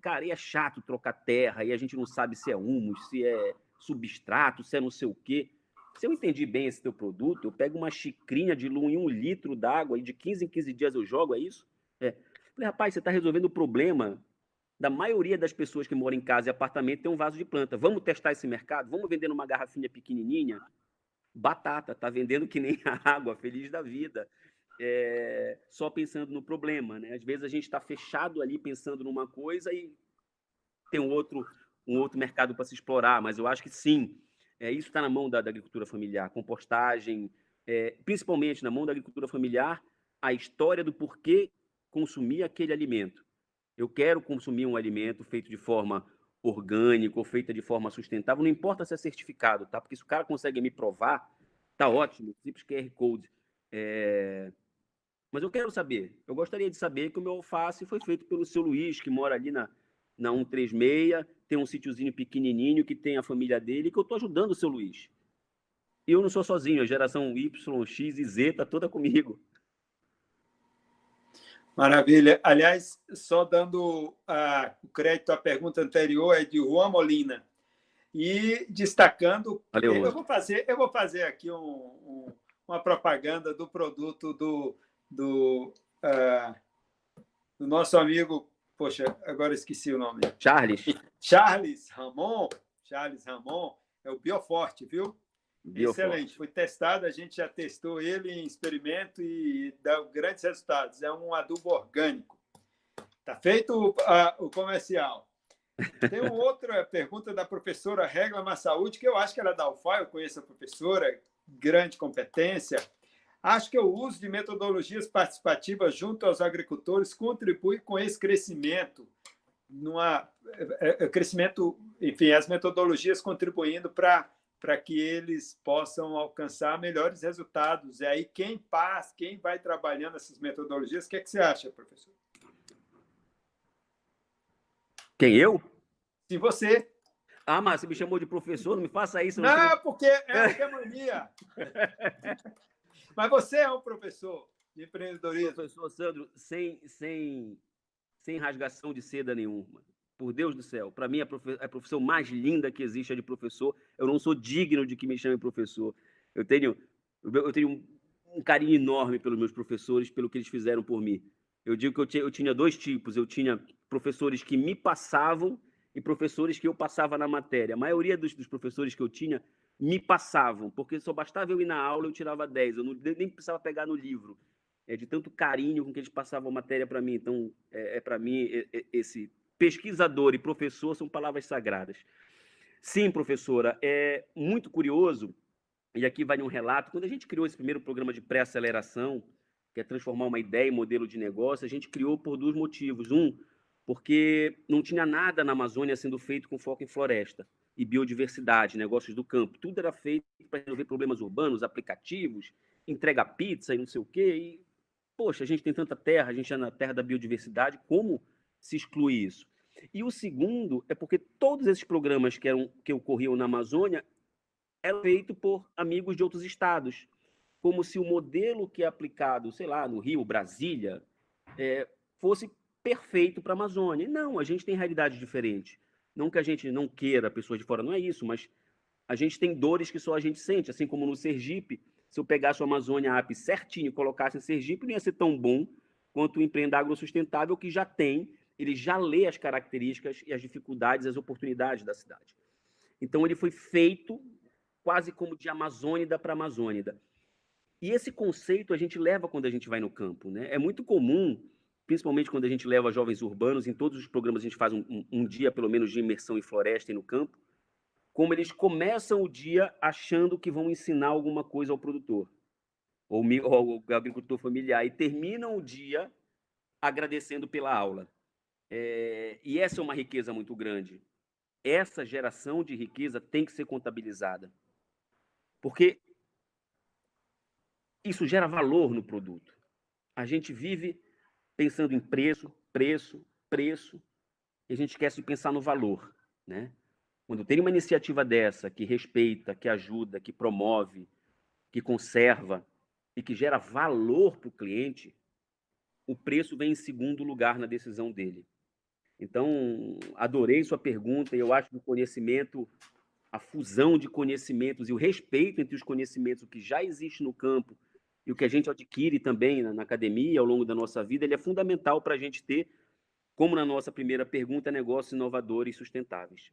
Cara, é chato trocar terra, e a gente não sabe se é humus, se é substrato, se é não sei o quê. Se eu entendi bem esse teu produto, eu pego uma xicrinha de Lu em 1 litro d'água e de 15 em 15 dias eu jogo, é isso? Falei, rapaz, você está resolvendo o problema da maioria das pessoas que moram em casa e apartamento tem um vaso de planta. Vamos testar esse mercado? Vamos vender numa garrafinha pequenininha? Batata, tá vendendo que nem água, feliz da vida. Só pensando no problema, né? Às vezes a gente está fechado ali pensando numa coisa e tem um outro mercado para se explorar, mas eu acho que sim, isso está na mão da agricultura familiar, compostagem, principalmente na mão da agricultura familiar, a história do porquê consumir aquele alimento. Eu quero consumir um alimento feito de forma orgânica ou feita de forma sustentável, não importa se é certificado, tá? Porque se o cara consegue me provar, tá ótimo, simples QR Code. Mas eu quero saber, eu gostaria de saber que o meu alface foi feito pelo seu Luiz, que mora ali na 136, tem um sítiozinho pequenininho, que tem a família dele, que eu estou ajudando o seu Luiz. E eu não sou sozinho, a geração Y, X e Z está toda comigo. Maravilha. Aliás, só dando o crédito à pergunta anterior, é de Juan Molina. E destacando, Valeu, eu vou fazer aqui uma propaganda do produto do nosso amigo, poxa, agora esqueci o nome. Charles Ramon é o Bioforte, viu? Bioforte. Excelente, foi testado, a gente já testou ele em experimento e dá grandes resultados. É um adubo orgânico. Está feito o comercial. Tem uma outra pergunta da professora Regla Massaúde, que eu acho que ela é da UFAI, eu conheço a professora, grande competência. Acho que o uso de metodologias participativas junto aos agricultores contribui com esse crescimento, crescimento, enfim, as metodologias contribuindo para que eles possam alcançar melhores resultados. E aí, quem vai trabalhando essas metodologias, o que você acha, professor? Quem, eu? Sim, você. Ah, mas você me chamou de professor, não me faça isso. Não, porque é mania. Mas você é um professor de empreendedorismo. Professor Sandro, sem rasgação de seda nenhuma. Por Deus do céu, para mim a profissão mais linda que existe é de professor. Eu não sou digno de que me chame professor. Eu tenho um carinho enorme pelos meus professores, pelo que eles fizeram por mim. Eu digo que eu tinha 2 tipos. Eu tinha professores que me passavam e professores que eu passava na matéria. A maioria dos professores que eu tinha me passavam, porque só bastava eu ir na aula, eu tirava 10. Eu nem precisava pegar no livro. De tanto carinho com que eles passavam a matéria para mim. Então, para mim, esse pesquisador e professor são palavras sagradas. Sim, professora, é muito curioso, e aqui vai um relato, quando a gente criou esse primeiro programa de pré-aceleração, que é transformar uma ideia em modelo de negócio, a gente criou por 2 motivos. Porque não tinha nada na Amazônia sendo feito com foco em floresta e biodiversidade, negócios do campo. Tudo era feito para resolver problemas urbanos, aplicativos, entrega pizza e não sei o quê. E, poxa, a gente tem tanta terra, a gente é na terra da biodiversidade, como se exclui isso? E o segundo é porque todos esses programas que ocorriam na Amazônia eram feitos por amigos de outros estados, como se o modelo que é aplicado, sei lá, no Rio, Brasília, fosse perfeito para a Amazônia. Não, a gente tem realidade diferente. Não que a gente não queira pessoas de fora, não é isso, mas a gente tem dores que só a gente sente, assim como no Sergipe. Se eu pegasse o Amazônia App certinho e colocasse em Sergipe, não ia ser tão bom quanto o Empreenda Agrossustentável, que já tem, ele já lê as características e as dificuldades, as oportunidades da cidade. Então, ele foi feito quase como de amazônida para amazônida. E esse conceito a gente leva quando a gente vai no campo, né? É muito comum, principalmente quando a gente leva jovens urbanos, em todos os programas a gente faz um dia, pelo menos, de imersão em floresta e no campo, como eles começam o dia achando que vão ensinar alguma coisa ao produtor, ou ao agricultor familiar, e terminam o dia agradecendo pela aula. E essa é uma riqueza muito grande. Essa geração de riqueza tem que ser contabilizada, porque isso gera valor no produto. A gente vive pensando em preço, e a gente esquece de pensar no valor, né? Quando tem uma iniciativa dessa, que respeita, que ajuda, que promove, que conserva e que gera valor para o cliente, o preço vem em segundo lugar na decisão dele. Então, adorei sua pergunta, e eu acho que o conhecimento, a fusão de conhecimentos e o respeito entre os conhecimentos, o que já existe no campo e o que a gente adquire também na academia ao longo da nossa vida, ele é fundamental para a gente ter, como na nossa primeira pergunta, negócios inovadores e sustentáveis.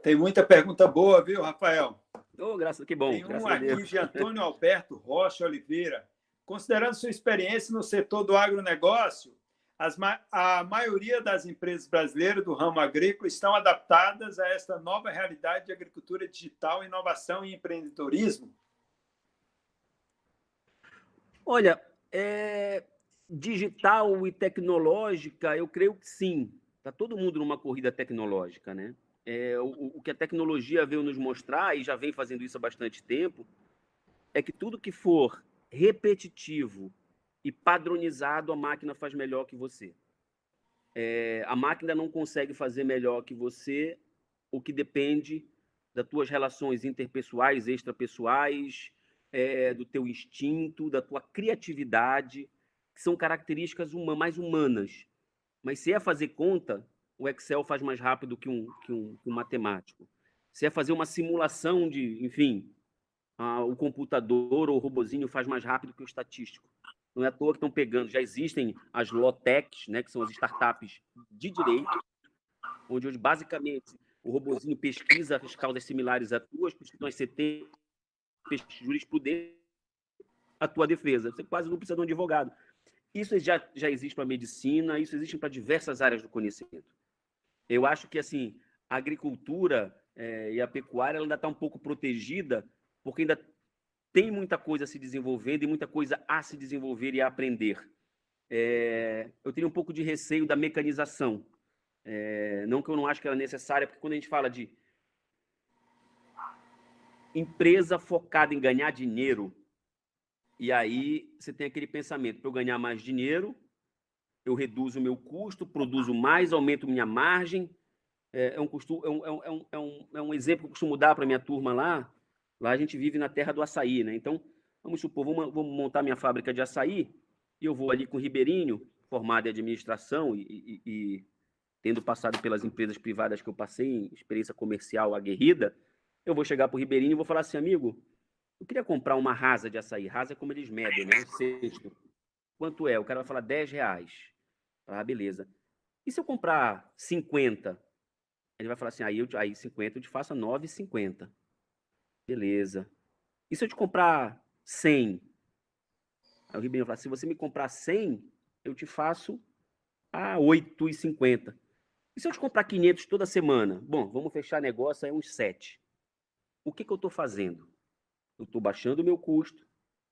Tem muita pergunta boa, viu, Rafael? Oh, que bom, Tem graças um a Deus. aqui de Antônio Alberto Rocha Oliveira. Considerando sua experiência no setor do agronegócio, a maioria das empresas brasileiras do ramo agrícola estão adaptadas a esta nova realidade de agricultura digital, inovação e empreendedorismo? Olha, digital e tecnológica, eu creio que sim. Está todo mundo numa corrida tecnológica, né? O que a tecnologia veio nos mostrar, e já vem fazendo isso há bastante tempo, é que tudo que for repetitivo e padronizado, a máquina faz melhor que você. A máquina não consegue fazer melhor que você o que depende das tuas relações interpessoais, extrapessoais, do teu instinto, da tua criatividade, que são características mais humanas. Mas se é fazer conta, o Excel faz mais rápido que um matemático. Se é fazer uma simulação de, enfim, o computador ou o robozinho faz mais rápido que o estatístico. Não é à toa que estão pegando, já existem as low-techs, né, que são as startups de direito, onde hoje, basicamente, o robozinho pesquisa as causas similares a tuas, questões você tem jurisprudência, a tua defesa. Você quase não precisa de um advogado. Isso já existe para a medicina, isso existe para diversas áreas do conhecimento. Eu acho que, assim, a agricultura e a pecuária ela ainda está um pouco protegida, porque ainda tem muita coisa a se desenvolvendo e muita coisa a se desenvolver e a aprender. Eu tenho um pouco de receio da mecanização. Não que eu não acho que ela é necessária, porque quando a gente fala de empresa focada em ganhar dinheiro, e aí você tem aquele pensamento, para eu ganhar mais dinheiro, eu reduzo o meu custo, produzo mais, aumento minha margem. É um exemplo que eu costumo dar para a minha turma lá. Lá a gente vive na terra do açaí, né? Então, vamos supor, vamos montar minha fábrica de açaí, e eu vou ali com o Ribeirinho, formado em administração e tendo passado pelas empresas privadas que eu passei, em experiência comercial aguerrida, eu vou chegar para o Ribeirinho e vou falar assim, amigo, eu queria comprar uma rasa de açaí. Rasa é como eles medem, né? Um cesto. Quanto é? O cara vai falar R$10. Ah, beleza. E se eu comprar 50? Ele vai falar assim, aí 50 eu te faço a 9,50. Beleza. E se eu te comprar 100? Aí o Ribeirinho vai falar, se você me comprar 100, eu te faço a 8,50. E se eu te comprar 500 toda semana? Bom, vamos fechar negócio, aí uns 7. O que eu estou fazendo? Eu estou baixando o meu custo.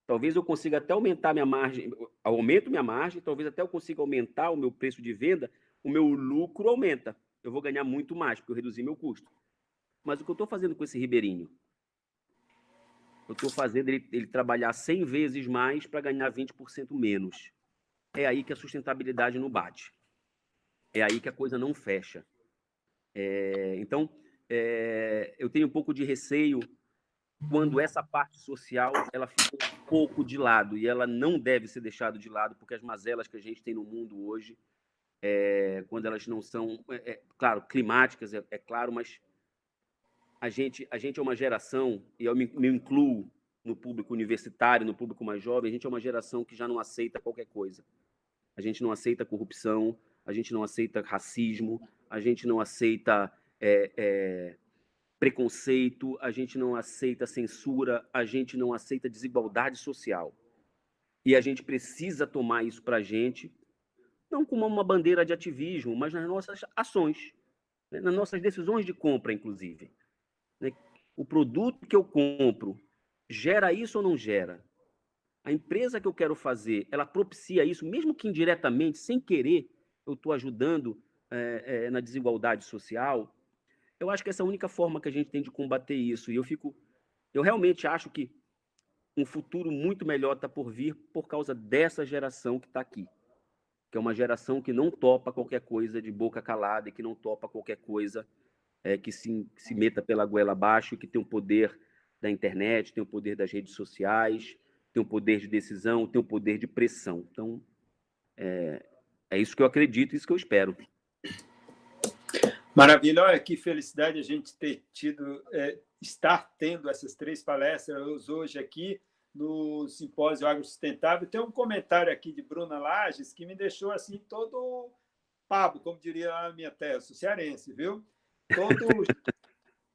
Talvez eu consiga até aumentar minha margem, aumento minha margem, talvez até eu consiga aumentar o meu preço de venda, o meu lucro aumenta. Eu vou ganhar muito mais, porque eu reduzi meu custo. Mas o que eu estou fazendo com esse Ribeirinho? Eu estou fazendo ele trabalhar 100 vezes mais para ganhar 20% menos. É aí que a sustentabilidade não bate. É aí que a coisa não fecha. Então, eu tenho um pouco de receio quando essa parte social ela fica um pouco de lado, e ela não deve ser deixada de lado, porque as mazelas que a gente tem no mundo hoje, quando elas não são, claro, climáticas, é claro, mas a gente é uma geração, e eu me incluo no público universitário, no público mais jovem, a gente é uma geração que já não aceita qualquer coisa. A gente não aceita corrupção, a gente não aceita racismo, a gente não aceita preconceito, a gente não aceita censura, a gente não aceita desigualdade social. E a gente precisa tomar isso para a gente, não como uma bandeira de ativismo, mas nas nossas ações, né? Nas nossas decisões de compra, inclusive. Né? O produto que eu compro gera isso ou não gera? A empresa que eu quero fazer, ela propicia isso, mesmo que indiretamente, sem querer, eu estou ajudando na desigualdade social. Eu acho que essa é a única forma que a gente tem de combater isso. E eu realmente acho que um futuro muito melhor está por vir por causa dessa geração que está aqui, que é uma geração que não topa qualquer coisa de boca calada e que não topa qualquer coisa que se meta pela goela abaixo, que tem o poder da internet, tem o poder das redes sociais. tem um poder de decisão, tem um poder de pressão. Então, é isso que eu acredito, isso que eu espero. Maravilha. Olha que felicidade a gente ter tido, estar tendo essas 3 palestras hoje aqui no Simpósio Agrosustentável. Tem um comentário aqui de Bruna Lages que me deixou assim todo pabo, como diria lá na minha terra, eu sou cearense, viu?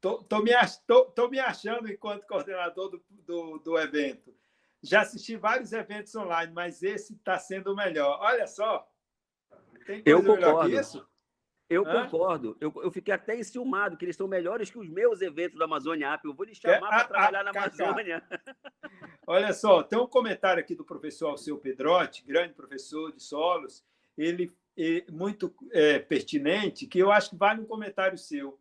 Tô me achando enquanto coordenador do evento. Já assisti vários eventos online, mas esse está sendo o melhor. Olha só, tem coisa melhor que isso? Eu concordo. Eu fiquei até enciumado, que eles são melhores que os meus eventos da Amazônia App. Eu vou lhe chamar para trabalhar na Amazônia. Olha só, tem um comentário aqui do professor Alceu Pedrotti, grande professor de solos, ele é muito pertinente, que eu acho que vale um comentário seu.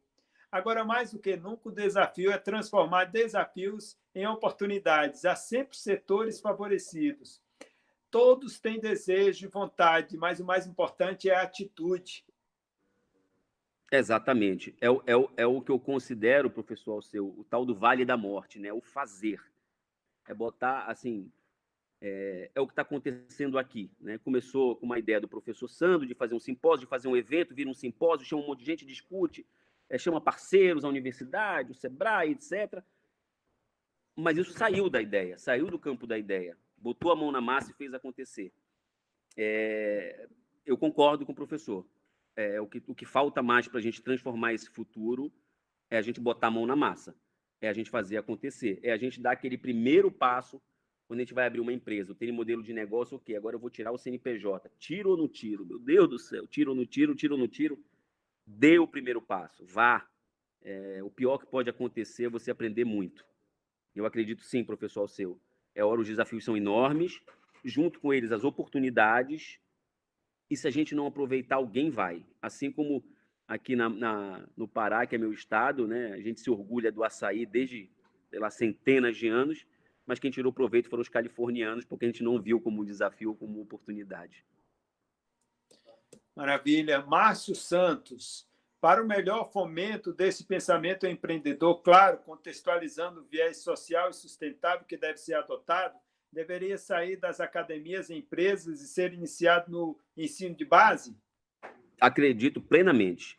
Agora, mais do que nunca, o desafio é transformar desafios em oportunidades. Há sempre setores favorecidos. Todos têm desejo e vontade, mas o mais importante é a atitude. Exatamente. É o que eu considero, professor Alceu, o tal do Vale da Morte, né? O fazer. É botar, assim, é o que está acontecendo aqui, né? Começou com uma ideia do professor Sandro de fazer um simpósio, de fazer um evento, vira um simpósio, chama um monte de gente, discute, chama parceiros, a universidade, o Sebrae, etc. Mas isso saiu da ideia, saiu do campo da ideia, botou a mão na massa e fez acontecer. Eu concordo com o professor. O que falta mais para a gente transformar esse futuro é a gente botar a mão na massa, é a gente fazer acontecer, é a gente dar aquele primeiro passo quando a gente vai abrir uma empresa. Eu tenho modelo de negócio, ok, agora eu vou tirar o CNPJ. Tiro ou não tiro? Meu Deus do céu, tiro ou não tiro, tiro ou não tiro? Dê o primeiro passo, vá. O pior que pode acontecer é você aprender muito. Eu acredito sim, professor Alceu. Os desafios são enormes, junto com eles as oportunidades, e se a gente não aproveitar, alguém vai. Assim como aqui no Pará, que é meu estado, né, a gente se orgulha do açaí desde, sei lá, centenas de anos, mas quem tirou proveito foram os californianos, porque a gente não viu como desafio, como oportunidade. Maravilha. Márcio Santos, para o melhor fomento desse pensamento empreendedor, claro, contextualizando o viés social e sustentável que deve ser adotado, deveria sair das academias e empresas e ser iniciado no ensino de base? Acredito plenamente.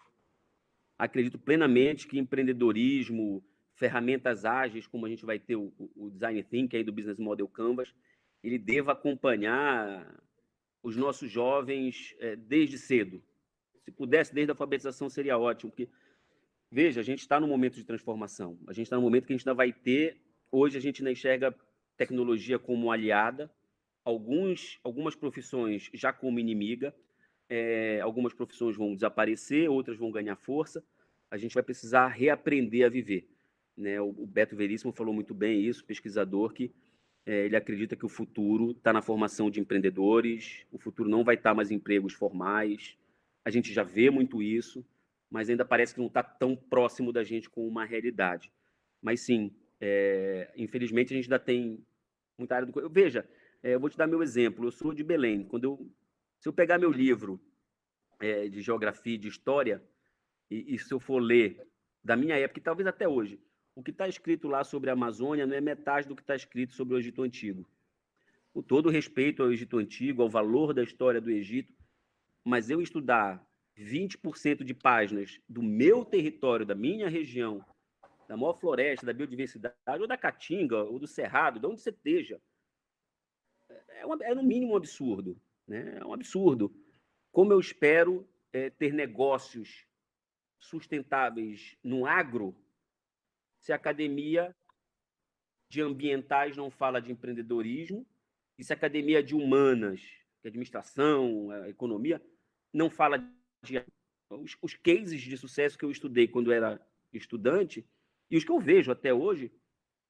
Acredito plenamente que empreendedorismo, ferramentas ágeis, como a gente vai ter o Design Thinking aí do Business Model Canvas, ele deva acompanhar os nossos jovens desde cedo. Se pudesse, desde a alfabetização, seria ótimo, porque, veja, a gente está num momento de transformação, a gente está num momento que a gente ainda vai ter, hoje a gente ainda enxerga tecnologia como aliada, algumas profissões já como inimiga, algumas profissões vão desaparecer, outras vão ganhar força, a gente vai precisar reaprender a viver, né? O Beto Veríssimo falou muito bem isso, pesquisador, que ele acredita que o futuro está na formação de empreendedores, o futuro não vai estar mais em empregos formais, a gente já vê muito isso, mas ainda parece que não está tão próximo da gente com uma realidade. Mas sim, infelizmente a gente ainda tem muita área do... Veja, eu vou te dar meu exemplo, eu sou de Belém, se eu pegar meu livro de geografia e de história, e se eu for ler da minha época, e talvez até hoje, o que está escrito lá sobre a Amazônia não é metade do que está escrito sobre o Egito Antigo. Com todo respeito ao Egito Antigo, ao valor da história do Egito, mas eu estudar 20% de páginas do meu território, da minha região, da maior floresta, da biodiversidade, ou da Caatinga, ou do Cerrado, de onde você esteja, é no mínimo um absurdo, né? É um absurdo. Como eu espero ter negócios sustentáveis no agro, se a academia de ambientais não fala de empreendedorismo, e se a academia de humanas, de administração, economia, não fala de... Os cases de sucesso que eu estudei quando era estudante, e os que eu vejo até hoje,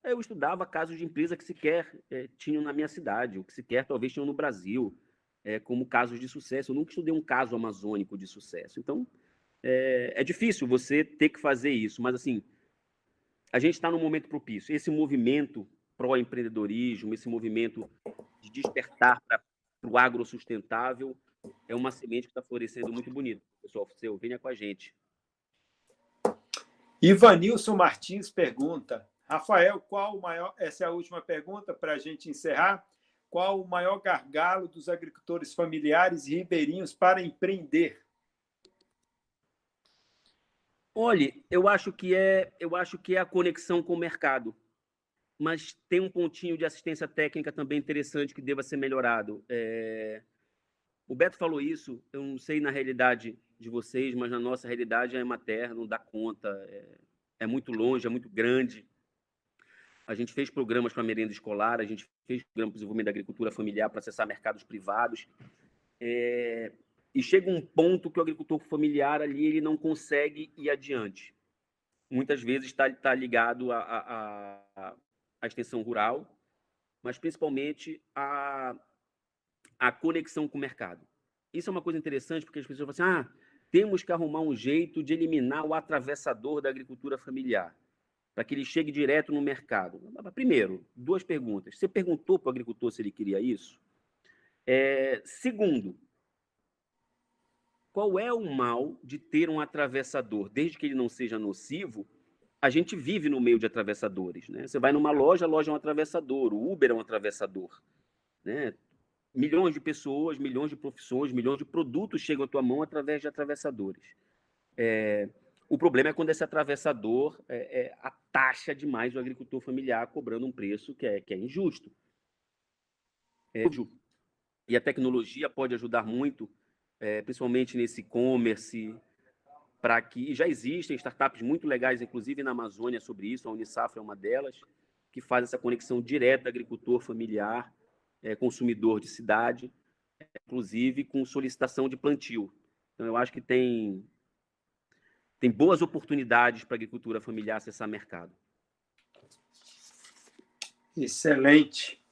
eu estudava casos de empresa que sequer tinham na minha cidade, ou que sequer talvez tinham no Brasil, como casos de sucesso. Eu nunca estudei um caso amazônico de sucesso. Então, é difícil você ter que fazer isso, mas assim, a gente está num momento propício. Esse movimento pró-empreendedorismo, esse movimento de despertar para o agrosustentável, é uma semente que está florescendo muito bonito. Pessoal, venha com a gente. Ivanilson Martins pergunta: Rafael, qual o maior... Essa é a última pergunta para a gente encerrar. Qual o maior gargalo dos agricultores familiares e ribeirinhos para empreender? Olha, eu acho que é a conexão com o mercado, mas tem um pontinho de assistência técnica também interessante que deva ser melhorado. O Beto falou isso, eu não sei na realidade de vocês, mas na nossa realidade a Emater não dá conta, é muito longe, é muito grande. A gente fez programas para merenda escolar, a gente fez programa para desenvolvimento da agricultura familiar para acessar mercados privados. E chega um ponto que o agricultor familiar ali ele não consegue ir adiante. Muitas vezes está ligado à extensão rural, mas principalmente à conexão com o mercado. Isso é uma coisa interessante, porque as pessoas falam assim, temos que arrumar um jeito de eliminar o atravessador da agricultura familiar, para que ele chegue direto no mercado. Primeiro, 2 perguntas. Você perguntou para o agricultor se ele queria isso? Segundo, qual é o mal de ter um atravessador? Desde que ele não seja nocivo, a gente vive no meio de atravessadores, né? Você vai numa loja, a loja é um atravessador, o Uber é um atravessador, né? Milhões de pessoas, milhões de profissões, milhões de produtos chegam à tua mão através de atravessadores. O problema é quando esse atravessador ataxa demais o agricultor familiar, cobrando um preço que é injusto. E a tecnologia pode ajudar muito, principalmente nesse e-commerce, para que já existem startups muito legais, inclusive na Amazônia, sobre isso. A Unisafra é uma delas, que faz essa conexão direta agricultor familiar, consumidor de cidade, inclusive com solicitação de plantio. Então, eu acho que tem boas oportunidades para a agricultura familiar acessar mercado. Excelente.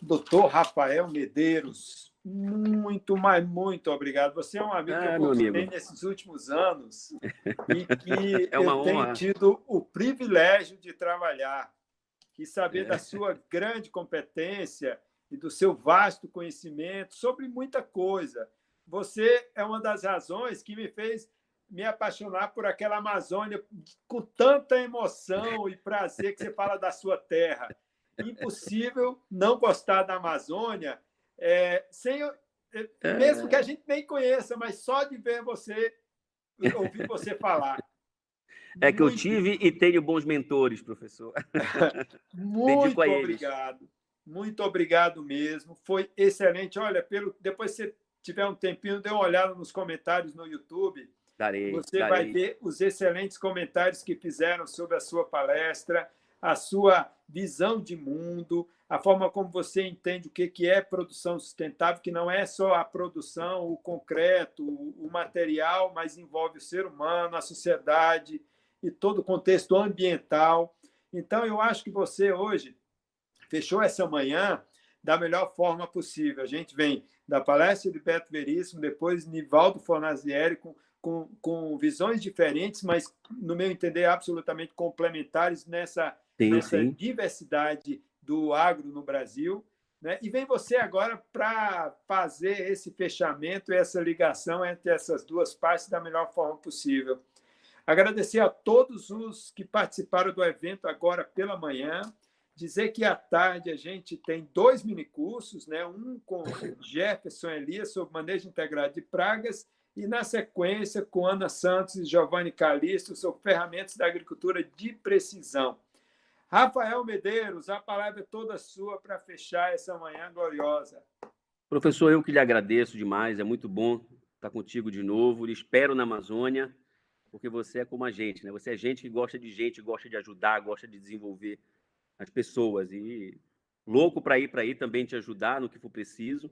Doutor Rafael Medeiros, muito, mas muito obrigado. Você é um amigo que eu conquistei nesses últimos anos e que eu tenho tido o privilégio de trabalhar e saber da sua grande competência e do seu vasto conhecimento sobre muita coisa. Você é uma das razões que me fez me apaixonar por aquela Amazônia com tanta emoção e prazer que você fala da sua terra. Impossível não gostar da Amazônia, mesmo que a gente nem conheça, mas só de ver você, ouvir você falar. Que eu tive e tenho bons mentores, professor. Muito obrigado. Muito obrigado mesmo. Foi excelente. Olha, depois se você tiver um tempinho, dê uma olhada nos comentários no YouTube. Você vai ver os excelentes comentários que fizeram sobre a sua palestra, a sua visão de mundo, a forma como você entende o que é produção sustentável, que não é só a produção, o concreto, o material, mas envolve o ser humano, a sociedade e todo o contexto ambiental. Então, eu acho que você hoje fechou essa manhã da melhor forma possível. A gente vem da palestra de Beto Veríssimo, depois Nivaldo Fornazieri, com visões diferentes, mas, no meu entender, absolutamente complementares nessa diversidade do agro no Brasil. Né? E vem você agora para fazer esse fechamento, essa ligação entre essas duas partes da melhor forma possível. Agradecer a todos os que participaram do evento agora pela manhã, dizer que à tarde a gente tem 2 minicursos, né? Um com Jefferson Elias sobre manejo integrado de pragas e, na sequência, com Ana Santos e Giovanni Calixto sobre ferramentas da agricultura de precisão. Rafael Medeiros, a palavra é toda sua para fechar essa manhã gloriosa. Professor, eu que lhe agradeço demais, é muito bom estar contigo de novo. Lhe espero na Amazônia, porque você é como a gente, né? Você é gente, gosta de ajudar, gosta de desenvolver as pessoas. E louco para ir também te ajudar no que for preciso.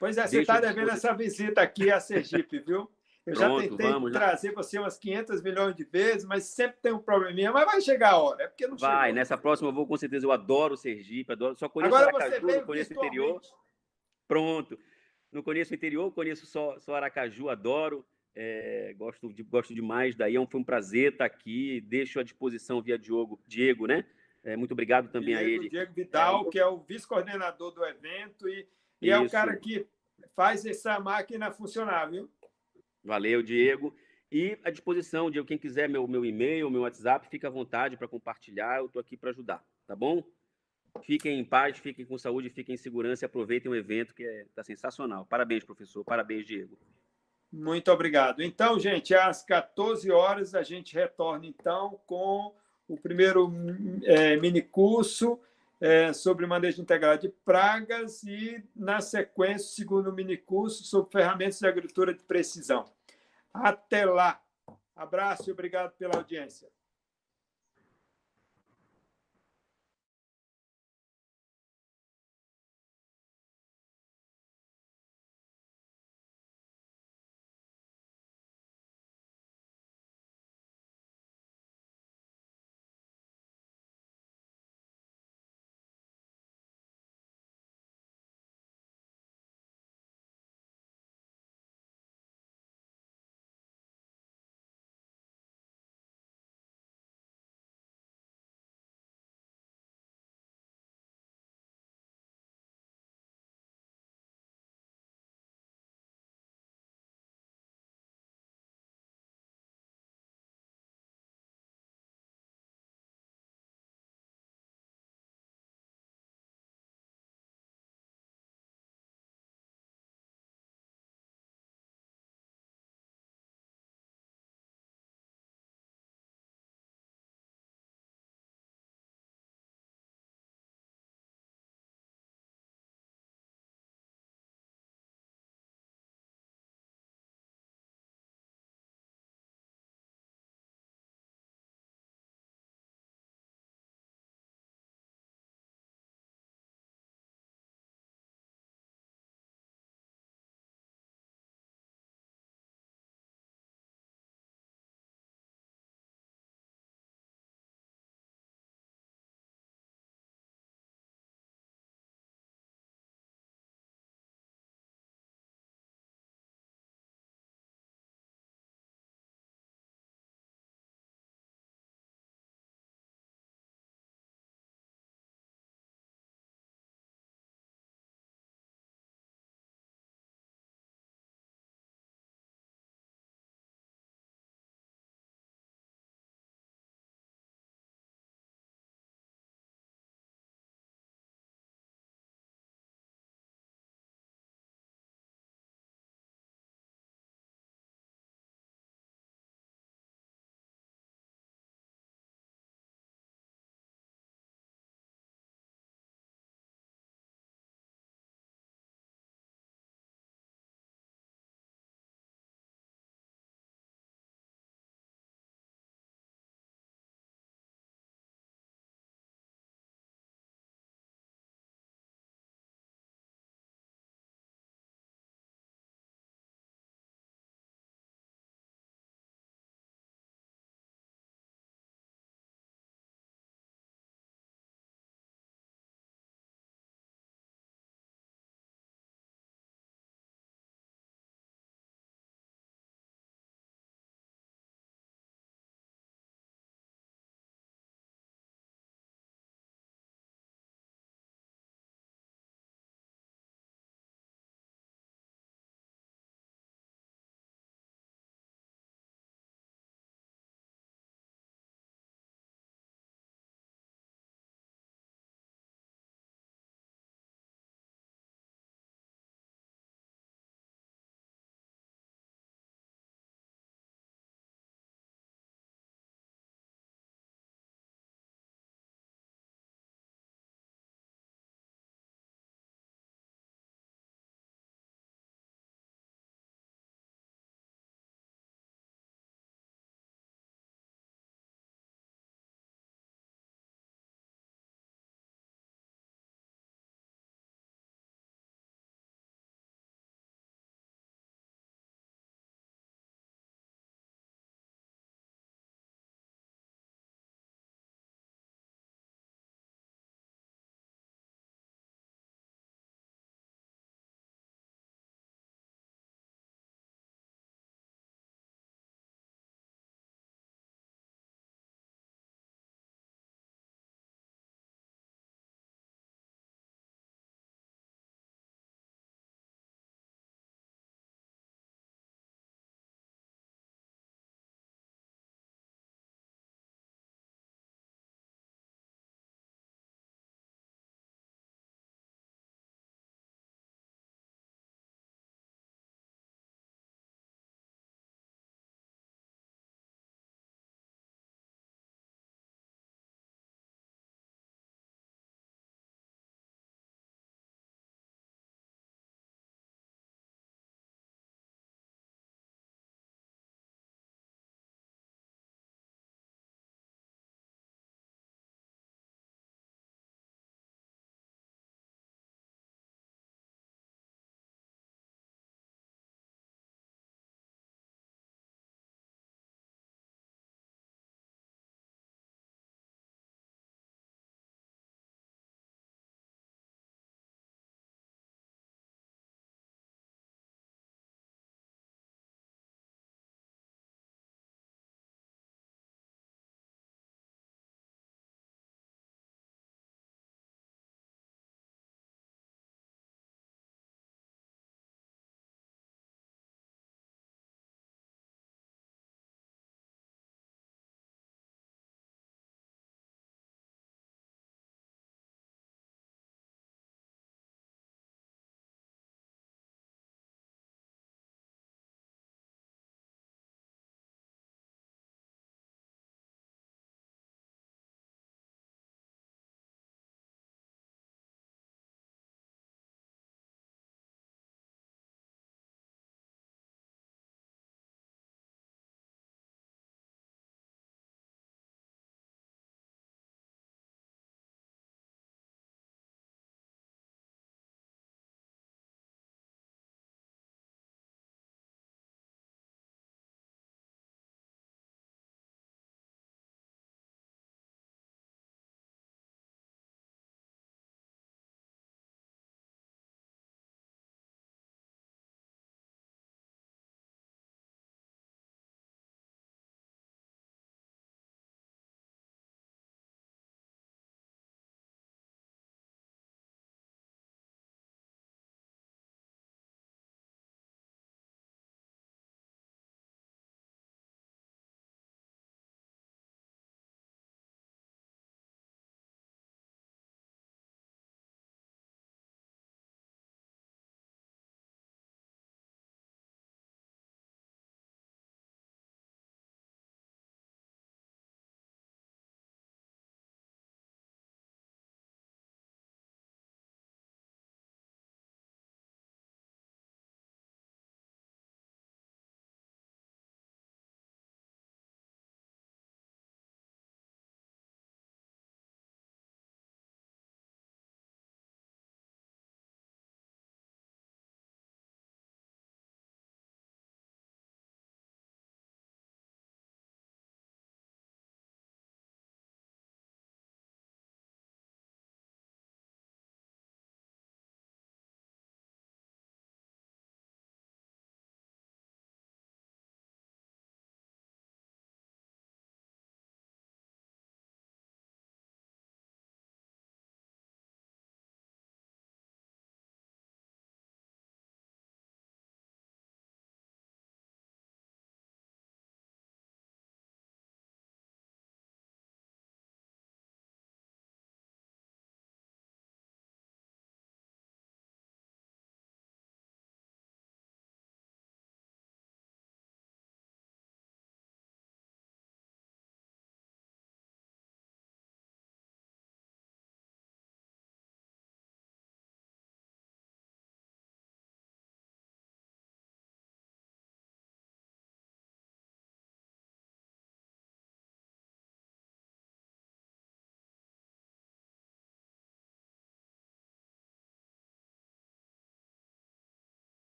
Pois é, você está devendo essa visita aqui a Sergipe, viu? Eu já tentei trazer você umas 500 milhões de vezes, mas sempre tem um probleminha. Mas vai chegar a hora, é porque não chegou. Vai, nessa próxima eu vou com certeza. Eu adoro Sergipe, só conheço Aracaju, não conheço o interior. Pronto. Não conheço o interior, conheço só Aracaju, adoro. Gosto demais daí. Foi um prazer estar aqui. Deixo à disposição via Diego, né? Muito obrigado também a ele. Diego Vidal, que é o vice-coordenador do evento e é o cara que faz essa máquina funcionar, viu? Valeu, Diego. E à disposição de quem quiser meu e-mail, meu WhatsApp, fica à vontade para compartilhar, eu estou aqui para ajudar, tá bom? Fiquem em paz, fiquem com saúde, fiquem em segurança e aproveitem o evento que está sensacional. Parabéns, professor. Parabéns, Diego. Muito obrigado. Então, gente, às 14 horas a gente retorna, então, com o primeiro minicurso sobre manejo integrado de pragas e, na sequência, o segundo minicurso sobre ferramentas de agricultura de precisão. Até lá. Abraço e obrigado pela audiência.